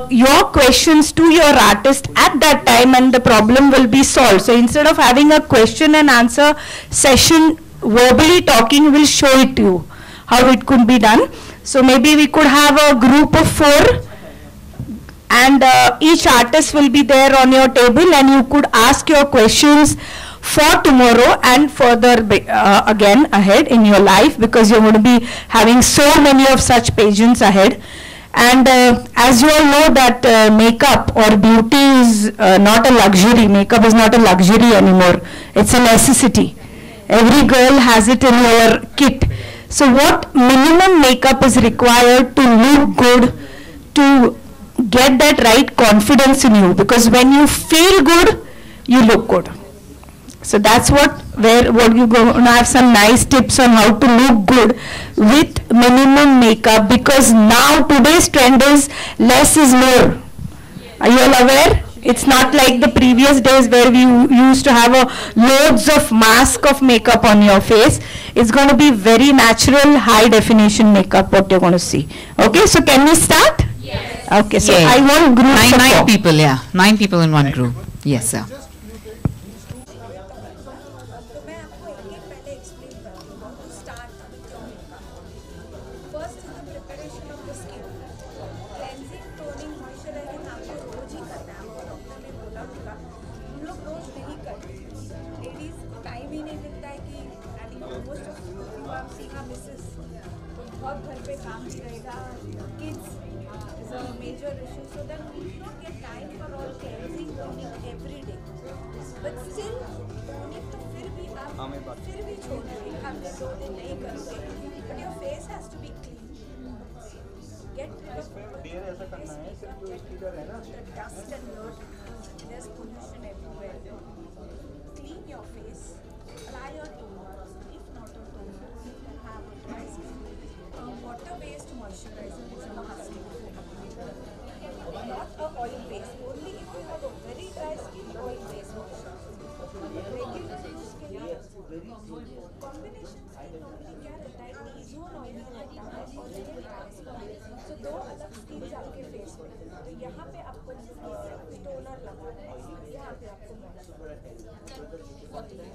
your questions to your artist at that time and the problem will be solved. So instead of having a question and answer session, verbally talking will show it to you how it could be done. So maybe we could have a group of 4 and each artist will be there on your table and you could ask your questions for tomorrow and further again ahead in your life, because you're going to be having so many of such pageants ahead. And as you all know that makeup or beauty is not a luxury. Makeup is not a luxury anymore. It's a necessity. Every girl has it in her kit. So what minimum makeup is required to look good, to get that right confidence in you, because when you feel good, you look good. So that's what you're going to have some nice tips on how to look good with minimum makeup, because now today's trend is less is more. Are you all aware? It's not like the previous days where we used to have loads of mask of makeup on your face. It's going to be very natural, high definition makeup what you're going to see. Okay, so can we start? Yes. Okay, so I want groups of 9 people, yeah. 9 people in one group. Yes, sir.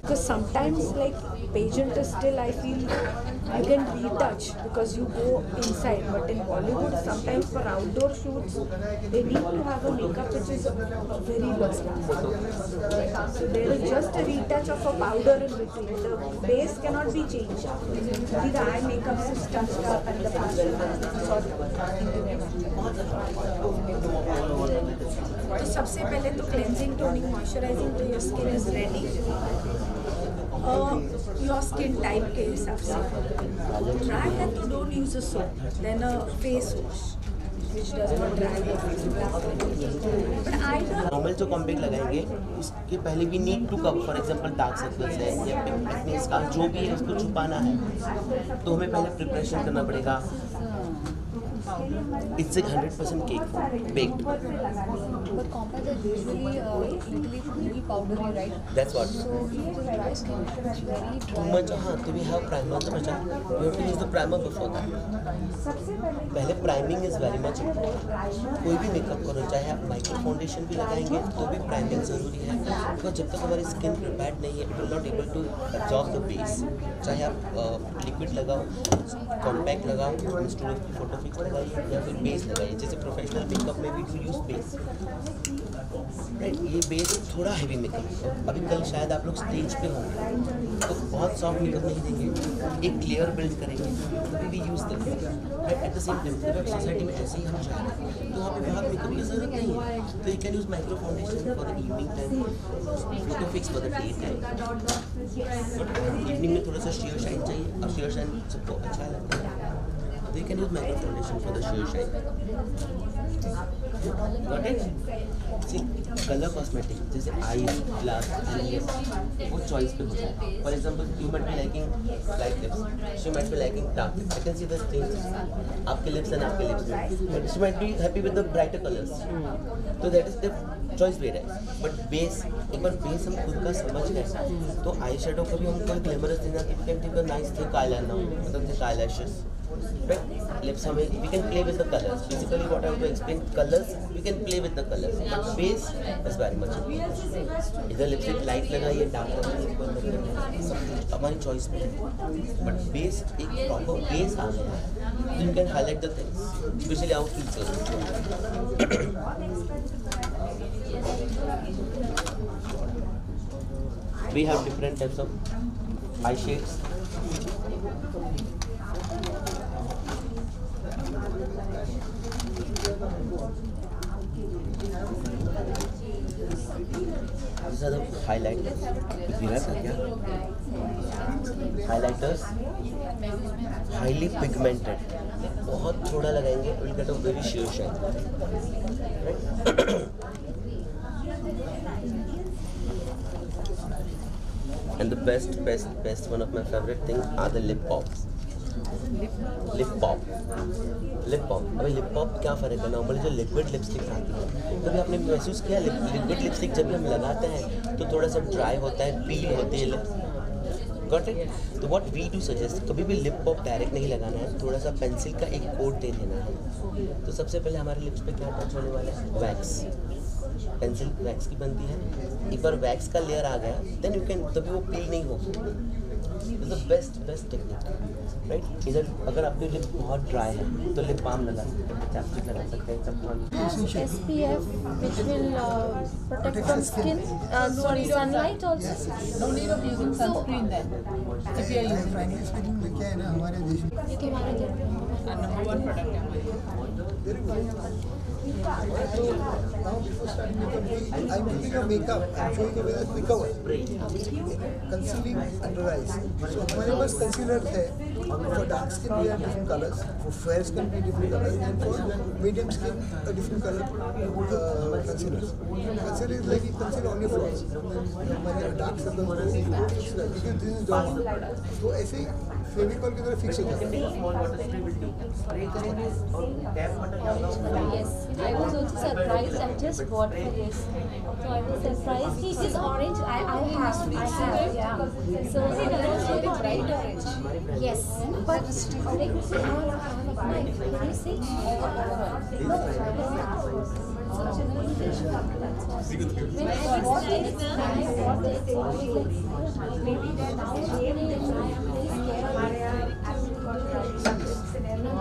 Because sometimes like pageant is still, I feel you can retouch because you go inside, but in Bollywood sometimes for outdoor shoots they need to have a makeup which is very low. So there is just a retouch of a powder in between. The base cannot be changed. Only the eye makeup system stuff and the तो सबसे पहले तो cleansing toning moisturising तो your skin is ready your skin type के हिसाब से dry है तो don't use a soap then a face wash which does not dry your face. But normal जो कॉम्पैक्ट लगाएंगे उसके पहले भी need to cover, for example dark circles है या एक्ने स्कार जो भी है उसको छुपाना है तो हमें पहले प्रिपरेशन करना पड़ेगा. It's a 100% cake, baked. But compact is usually little powdery, right? That's what. So dry skin is very dry. Too much, हाँ. तो we have primer तो बचा. You have to use the primer before that. पहले priming is very much important. कोई भी makeup करो, चाहे आप माइक्रो फाउंडेशन भी लगाएंगे तो भी प्राइमिंग जरूरी है. because जब तक हमारी स्किन प्रिपेयर्ड नहीं है, it will not able to absorb the base. चाहे आप लिक्विड लगाओ, कॉम्पैक्ट लगाओ, स्टूडियो की फोटो फिक्स लगाइए या फिर बेस लगाइए. जैसे प्रोफेशनल मेकअप में भी टू यूज बेस, राइट. ये बेस थोड़ा हैवी मेकअप. अभी कल शायद आप लोग स्टेज पे होंगे तो बहुत सॉफ्ट मेकअप नहीं देंगे, एक लेयर बिल्ड करेंगे, तभी भी यूज देंगे. एट द सेम टाइम जब सोसाइटी में ऐसे ही हम चाहें तो वहाँ पे बहुत मेकअप की जरूरत नहीं है. तो you can use micro foundation for the evening time, photo fix for the day time. But evening में थोड़ा सा शेयर शाइन चाहिए. अब शेयर शाइन सबको अच्छा लगता है तो you can use micro foundation for the sheer shine. Got it? See, color cosmetic जैसे eyes, glass, वो choice पे होता है. For example, you might be liking light lips, she might be liking dark lips. I can see the changes. आपके lips and आपके lips में. But she might be happy with the brighter colors. So that is the choice way है. But base, एक बार base हम खुद का समझ गए तो आई शेडो को भी हमको glamorous देना कि we can take a nice thick eyeliner, मतलब thick eyelashes. Right? Lips we can play with the colors. Basically what I want to explain, colors we can play with the colors, but base is very much important. इधर lipstick light लगाइए, dark लगाइए, हमारी choice पे है. But base एक proper base आ गया, you can highlight the things, especially our features. We have different types of eye shades. These are the highlighters. Highlighters, highly pigmented. बहुत थोड़ा लगाएंगे, will get a very sheer shine. Right? And the best one of my favorite things are the lip balms. Lip pop. Lip pop, अभी lip pop क्या फ़र्क है? Normally जो liquid lipstick आती है, कभी आपने महसूस किया लिक्विड लिपस्टिक जब हम लगाते हैं तो थोड़ा सा ड्राई होता है, पील होती है लिप्स। Got it? तो व्हाट वी डू सजेस्ट, कभी भी लिप पॉप डायरेक्ट नहीं लगाना है, थोड़ा सा पेंसिल का एक कोट दे देना है। तो सबसे पहले हमारे लिप्स पे क्या टच होने वाला है? वैक्स। पेंसिल वैक्स की बनती है, एक बार वैक्स का लेयर आ गया देन यू कैन, तभी वो पील नहीं होगी। Is the best technique, right? इधर अगर आपकी लिप बहुत ड्राई है तो लिप बाम लगा सकते हैं, चैपस्टिक लगा सकते हैं, चप्पल। SPF, which will protect from skin, sunlight also. No need of using sunscreen then. If you are using. Frankly speaking, क्या है ना हमारे देश में ये तो हमारा number one product है हमारे। So now before starting makeup, I'm using a makeup. I'm showing you whether it's cover. Concealing under eyes. So हमारे पास concealers है. For dark skin we have different colors. For fair skin we have different colors. And for medium skin a different color concealers. Concealer is like you conceal only flaws. हमारे dark circles because this is dark. तो ऐसे फेविकॉल की तरह fix हो जाता है। Yes, I was also surprised. I just bought for this, so I was surprised. It is orange. I have, yeah. So it is very bright orange. Yes, but like can you see? When I bought it, maybe then I am very scared. No.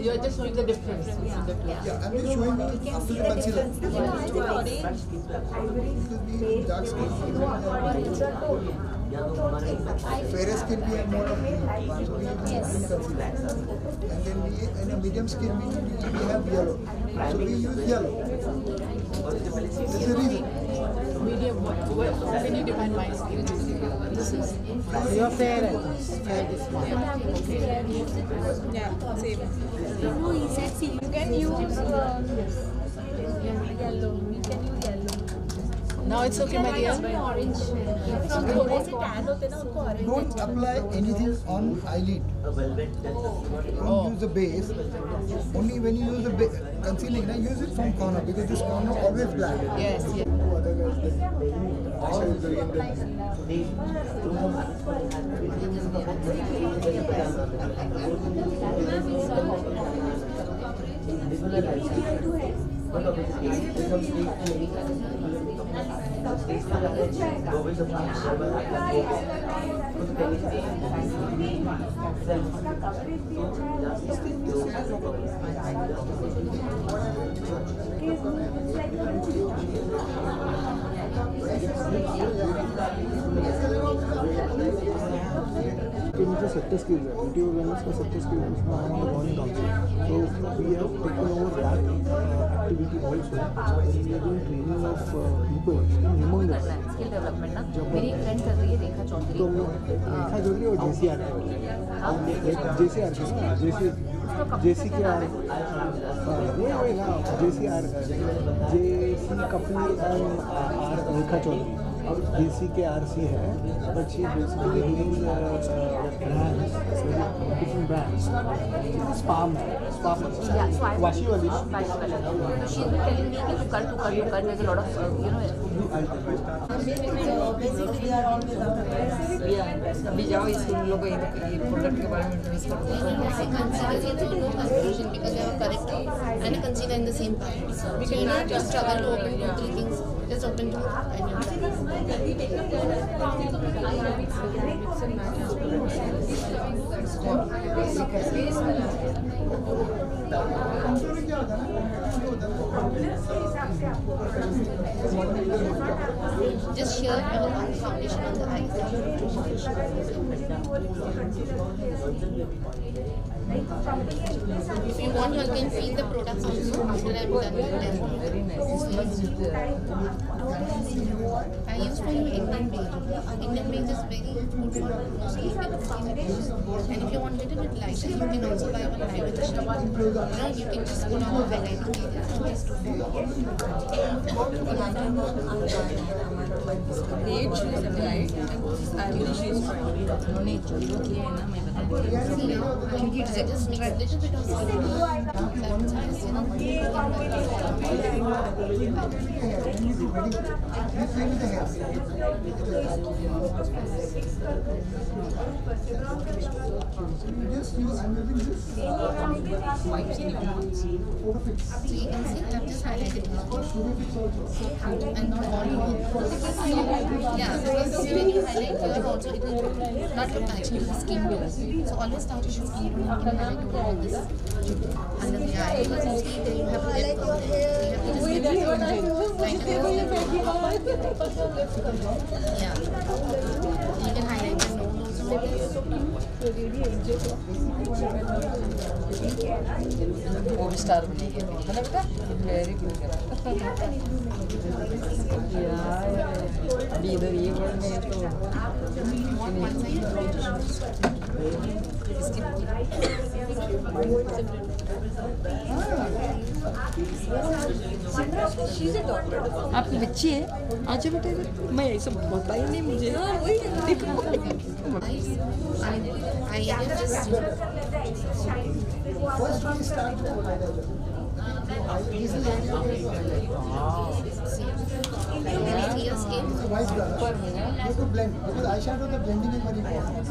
You are just showing the difference. Yeah, I'm just showing you after the concealer. Dark skin, fair skin we have more of concealer, and then in a medium skin we have yellow. So we use yellow. That's the reason. Medium, what can you define my skin? This is you are fair. Yeah, same. No, he said see, you can use yellow. You can use yellow. Now it's okay, my dear. Orange. Don't apply anything on eyelid. Don't use the base. Only when you use the concealing, use it from corner because this corner always black. Yes. जो sector skills है, beauty awareness का sector skill उसमें हमारा governing council, तो we have taken over that activity also, we are doing training of people in human skill development ना मेरी एक friend कर रही है रेखा चौधरी, तो रेखा चौधरी और JCR JC कपूर एंड रेखा चौधरी और JCKRC है, but she basically doing brands, different brands. Spa Yeah, so Washi wali. So she's been telling me कि तू कर, there's a lot of Basically they are always अभी जाओ इसको हम लोग ये प्रोडक्ट के बारे में इंट्रोड्यूस करते Confusion because they are correct and a concealer in the same packet. So you don't just struggle to open 2-3 things. Just open 2 and just here foundation on the eyes. If you want, you can feel the product also after I'm done with them. I use for you Indian beige. Indian beige is very good for mostly and if you want a little bit lighter, you can also buy one lighter shade. You can just put on the highlighting area. Great, she is applied, and this is actually she is trying. उन्होंने जो किया है ना मैं बताऊँ क्योंकि just make a little bit of sometimes you Just use, I'm using this. wipes in your mouth. So you can see I've just highlighted and not all over. Yeah, because when you highlight here also it will not look actually the skin tone. So always start with the skin tone. You can highlight over this under the eye. Because usually then you have to get from there. So you have to just get yeah. You can highlight the nose also. वो भी star बनेगी है ना बेटा very good अभी इधर ये word में तो आपकी बच्ची है आजा बेटा मैं ऐसा बोलता ही नहीं मुझे I just First we start with highlighter. This is white color. You have to blend because eyeshadow the blending is very important.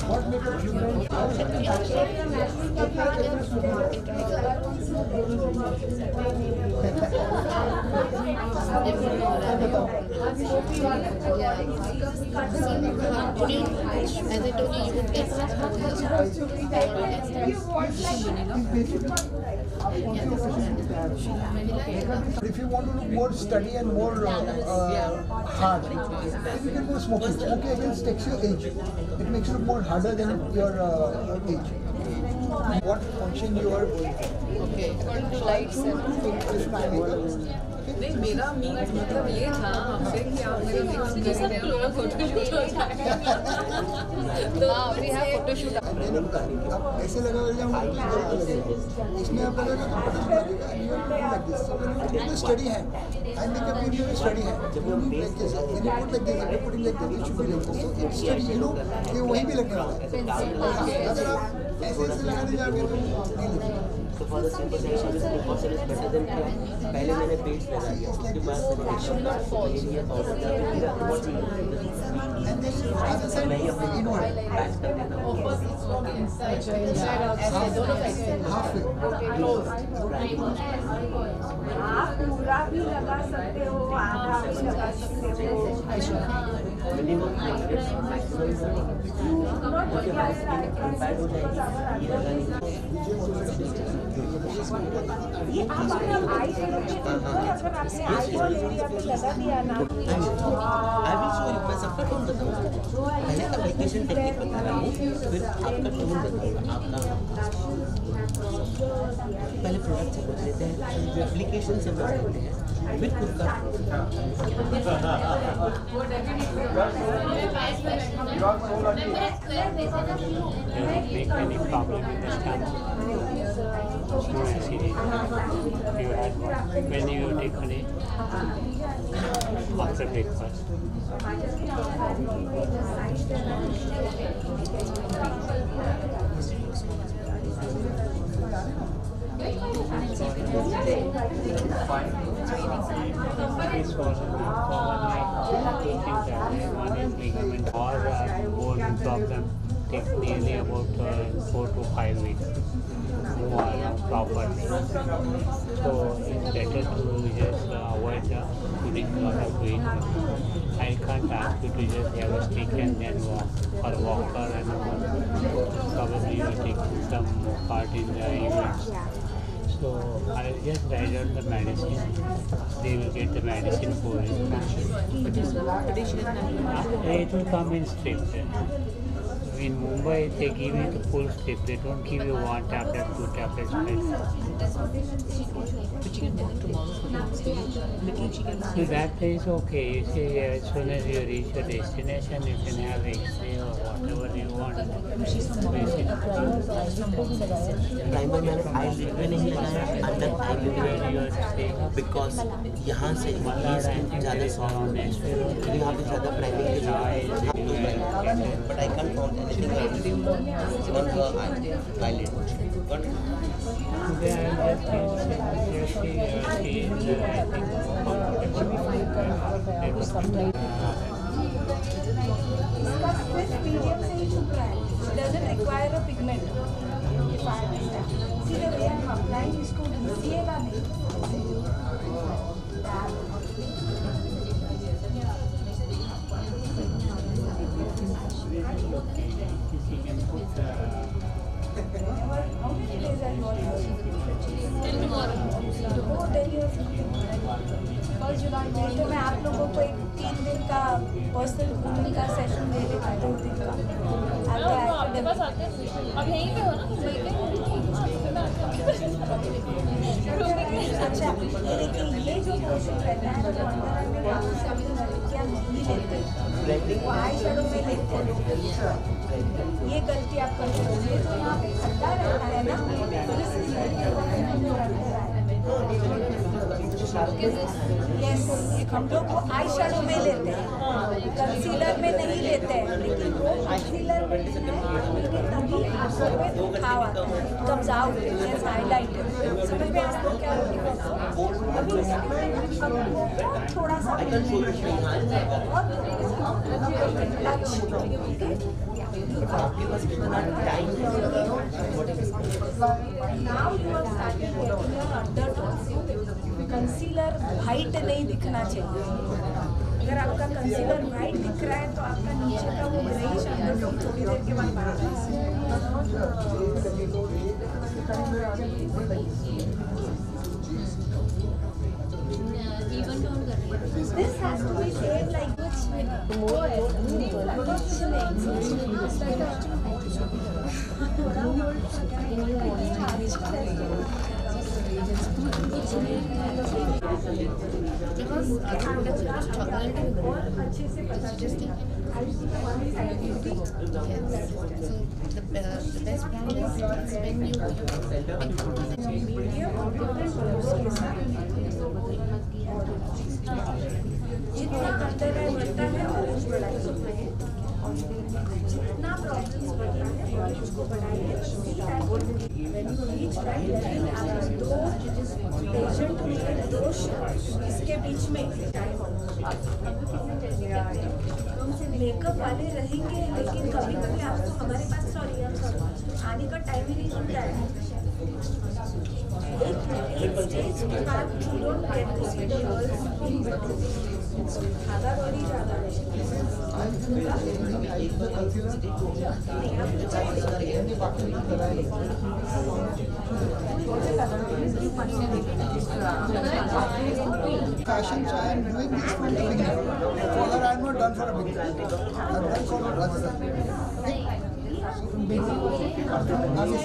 What makeup you as I told you, you would get if you want to look more steady and more hard, then you can go smoky. Smoky against takes your age. It makes you look more harder than your age. What function you are going for? Okay, according to lights and नहीं मेरा मतलब ये था आपसे कि आप मेरा mix करें फोटोशूट हो जाएगा तो वी हैव फोटोशूट मैंने बताया आप ऐसे लगाओगे इसमें आप लगाओगे like this. So when you study hand, eye makeup you do study hand. When you like this, when you put like this, when you putting like this, it should be like this. So it's study, you know, ये वहीं भी लगने वाला है. अगर आप ऐसे लगाने जाओगे तो नहीं लगेगा. So for the simple reason is because it is better than पहले मैंने पेज लगाया उसके बाद मैंने मैं ही अपने पैच कर देता हूँ आप पूरा भी लगा सकते हो आधा भी लगा सकते हो मिनिमम ये आप अपना आई शेडो अगर आपने आई को लगा दिया ना आई विल शो यू मैं सबका टोन बताऊंगा पहले एप्लीकेशन टेक्निक बता रहा हूँ फिर आपका टोन बताऊंगा आपका पहले प्रोडक्ट से पूछ लेते हैं एप्लीकेशन से बात करते हैं फिर खुद का No accident. You had one. When you taken it after breakfast. This was two things that one is ligament or bone problem takes nearly about 4 to 5 weeks. Move around properly. So it's better to just avoid putting a lot of weight. I can't ask you to just have a stick and then walk or walker and probably you take some part in the events. So I'll just write out the medicine. They will get the medicine for it. It will come in strips. In Mumbai, they give you the full strip. They don't give you one tablet, two tablets. But you can tell tomorrow for So that is okay. You see, as soon as you reach your destination, you can have X-ray or whatever you want. Primer मैंने eyelid पे नहीं लगाया, under eyelid because यहाँ से ज़्यादा soft होता है, यहाँ पे ज़्यादा प्राइमिंग के लिए but I can found anything on her eyelid but doesn't require a pigment. If I understand. See the way I'm applying इसको घिसिएगा नहीं. How many days are you all using? Till tomorrow. Oh, then you have 1st July. नहीं तो मैं आप लोगों को एक 3 दिन का पर्सनल ग्रूमिंग का सेशन दे देता हूँ 2 दिन का. आपके पास आते हैं अब यहीं पे हो ना मुंबई पे अच्छा ये देखिए ये जो पोर्शन रहता है वो अंदर में क्या नहीं लेते वो आई शेडो में लेते हैं. ये गलती आप करते हो. ये जो यहाँ पे खड्डा रहता है ना यस हम लोग वो आई शेडो में लेते हैं, कंसीलर में नहीं लेते हैं. लेकिन वो कंसीलर में तभी आंखों पे दिखाव आता है, कम्स आउट एज हाईलाइटेड. समझ में आपको क्या अभी थोड़ा सा आपके पास कितना टाइम है? Now you are starting getting your undertones. Concealer white नहीं दिखना चाहिए. अगर आपका कंसीलर वाइट दिख रहा है तो आपका नीचे का वो ग्रेइश अंडरटोन थोड़ी देर के बाद बाहर This has to be said like which अच्छे से पता चलेगा. The best plan is when you जितना अंदर है बढ़ता है ऑरेंज बढ़ाई जितना प्रॉब्लम्स बढ़ता है ऑरेंज को बढ़ाइए. पेशेंट इसके बीच में मेकअप वाले रहेंगे लेकिन कभी कभी आपको हमारे पास आने का टाइम ही नहीं होता है. एक स्टेज के बाद you don't get to see the girls in धागा बड़ी ज़्यादा है. Fashion, so I am doing this for the beginner. For her, I am not done for a beginner. I am done for Rajasthan.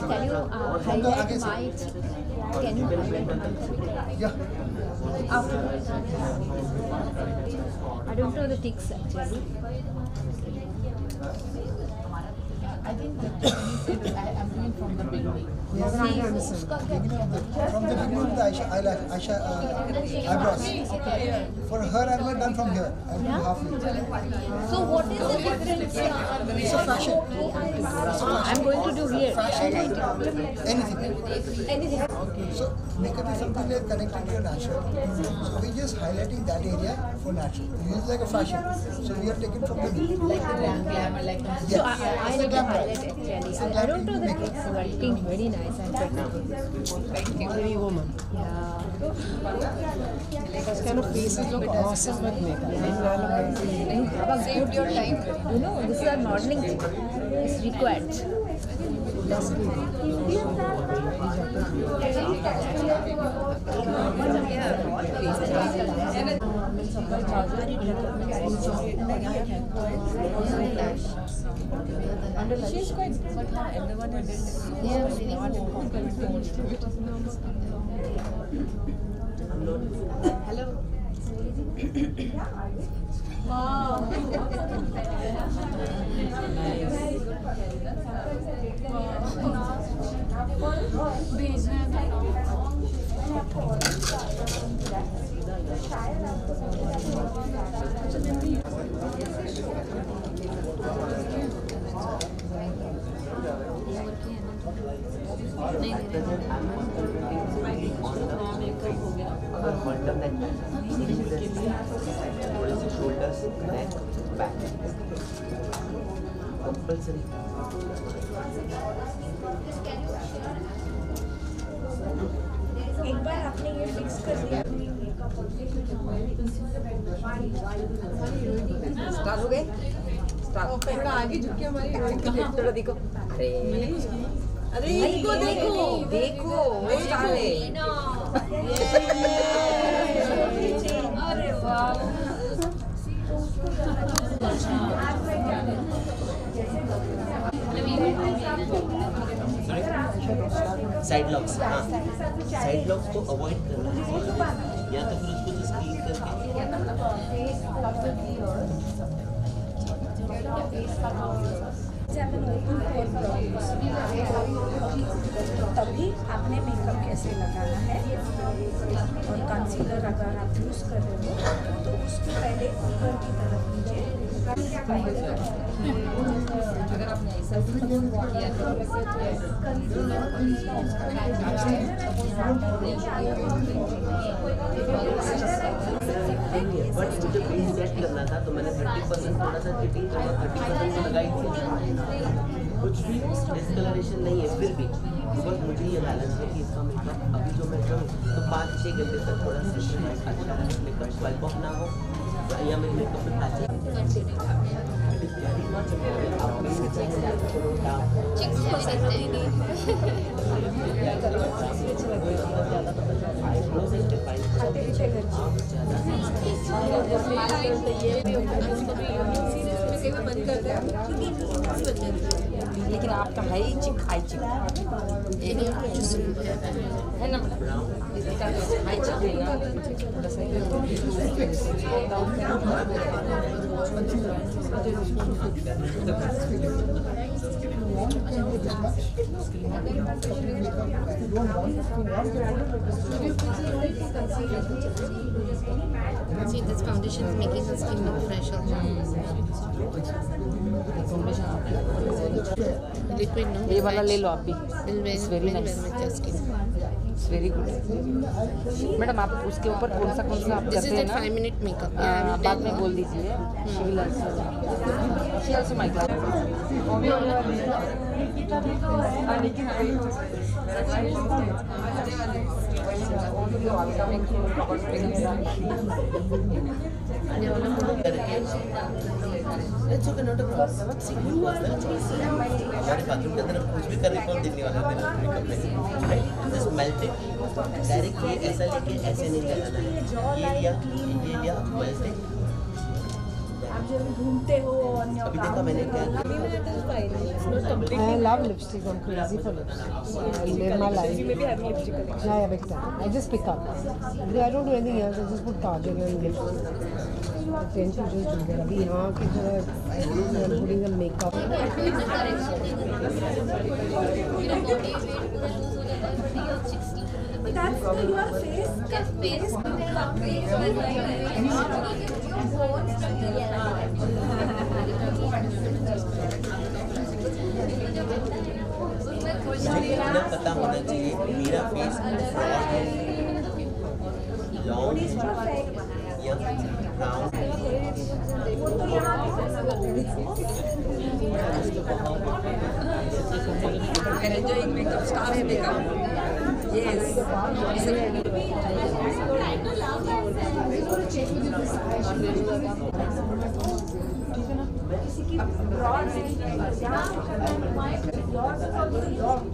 can you highlight white? Can you highlight? Yeah. Afterwards. I don't know the tics actually. I think that I am doing from the beginning. From the beginning of the Aisha eyebrows. For her, I am not done from here. I am doing halfway. So what is the difference? It's a fashion. I'm going to do here. Fashion. Anything. Anything. So makeup is something like connected to your natural. So we just highlighting that area for natural. We use like a fashion. So we are taking from the Like the glamour, like that. So I need to highlight actually. I don't know the tics, but looking very nice and technical. Thank you. Very woman. Yeah. Those kind of faces look awesome with makeup. Saved your time. You know, this is a modeling thing. It's required. She's quite good. Everyone has Yeah, shoulders, neck, back. Compulsory. एक बार आपने ये fix कर दिया start हो गए start थोड़ा आगे झुक के हमारी थोड़ा देखो अरे देखो देखो देखो वो स्टार्ट है अरे वाह साइड लॉक्स, हाँ साइड लॉक्स को अवॉइड करना है या तो फिर उसको जस्ट क्लीन करके तभी आपने मेकअप कैसे लगाना है और कंसीलर अगर आप यूज कर रहे हो तो उसको पहले ऊपर की तरफ नीचे अगर आपने ऐसा किया तो बट मुझे बेस सेट करना था तो मैंने 30% थोड़ा सा चिटिंग करके 30% को लगाई थी। कुछ भी डिस्कलरेशन नहीं है फिर भी बिकॉज मुझे ये बैलेंस है कि इसका मेकअप अभी जो मैं करूँ तो 5-6 घंटे तक थोड़ा सा अच्छा मेकअप स्वाइप ऑफ ना हो या मेरे मेकअप में पैचेस लेकिन आपका है ही चिक हाई चिक है ना हाई चिक है ना थोड़ा सा See, this foundation is making her skin look fresh also. Liquid, no? ये वाला ले लो आप भी It's very nice. It's very good. Madam आप उसके ऊपर कौन सा आप This करते is हैं that ना 5-minute makeup. बाद में बोल दीजिए she also my class It's okay, not a problem. See, you are actually seeing हमारे बाथरूम के अंदर कुछ भी कर रिकॉर्ड देखने वाला मेरे मेकअप में, राइट? जस्ट मेल्टेड, डायरेक्ट ये ऐसा लेके ऐसे नहीं लगाना है, ये लिया मेल्टेड। आप जब घूमते हो अभी देखा मैंने क्या I love lipstick. I'm crazy for lipstick. I live my life. You maybe have lipstick collection. Yeah, big time. I just pick up. I don't do anything else. I just put kajal and lipstick. I tend to just do that. Abhi यहाँ की तरह I'm putting the makeup. That's your face. मुझे इतना पता होना चाहिए मेरा face broad है, लॉन्ग या राउंड। enjoying makeup star है makeup yes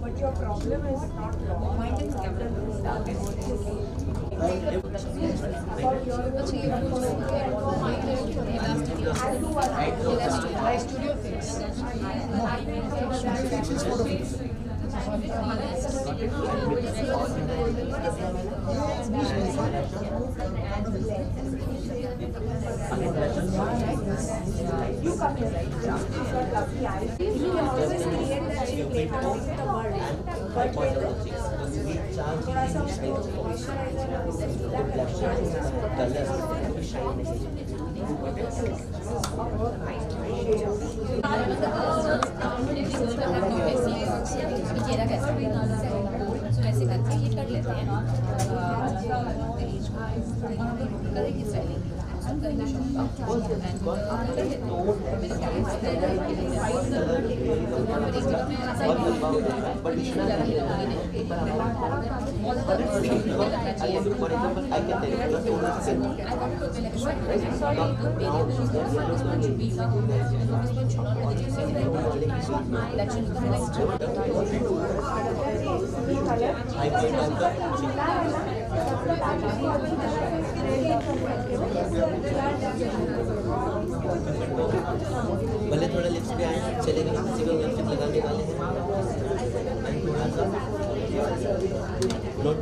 But your problem is not long. My studio fix. You come here. You always create that playground with the bird. But थोड़ा सा चेहरा कैसा ऐसे करके ये कर लेते हैं भले थोड़ा लिप्स पे आए चलेगा, किसी को लिपस्टिक लगाने वाले हैं थोड़ा सा note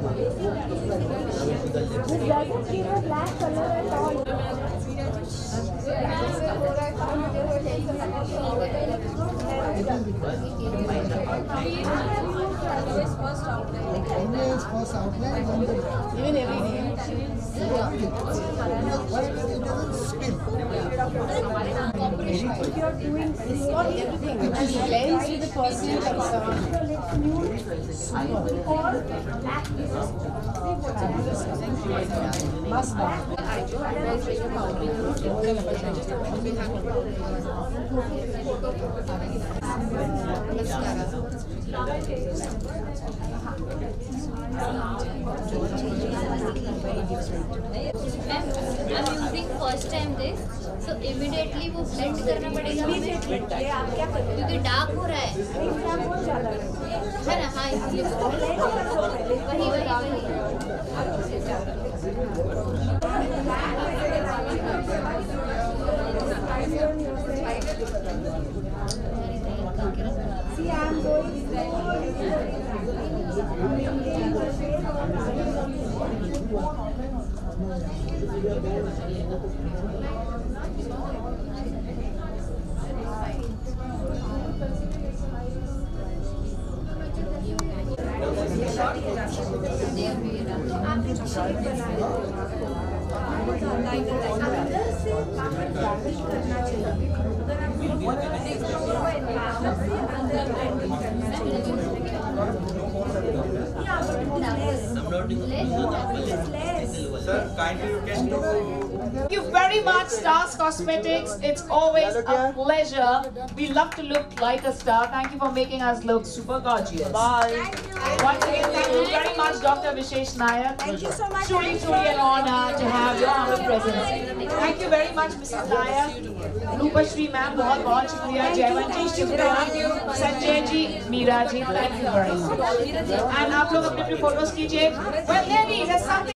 first outline, even every day. Why it doesn't spill? If you're doing everything and blends with the personal concern, or must I'm using first time this, so immediately वो blend करना पड़ेगा मुझे। आप क्या कर रहे हो? क्योंकि dark हो रहा है। है ना? हाँ इसलिए वही See, I'm going Sir, kindly you can do. Thank you very much, Stars Cosmetics. It's always a pleasure. We love to look like a star. Thank you for making us look super gorgeous. Bye. Once again, thank you very much, Dr. Vishesh Nayak. Thank you so much. Truly, truly an honor to have your humble presence. Thank you very much, Mrs. Nayak. Rupashri ma'am, बहुत शुक्रिया. जयवंत जी शुक्रिया. Sanjay ji, Meera ji, thank you very much. And आप लोग अपने photos कीजिए. Well, ladies, there's something.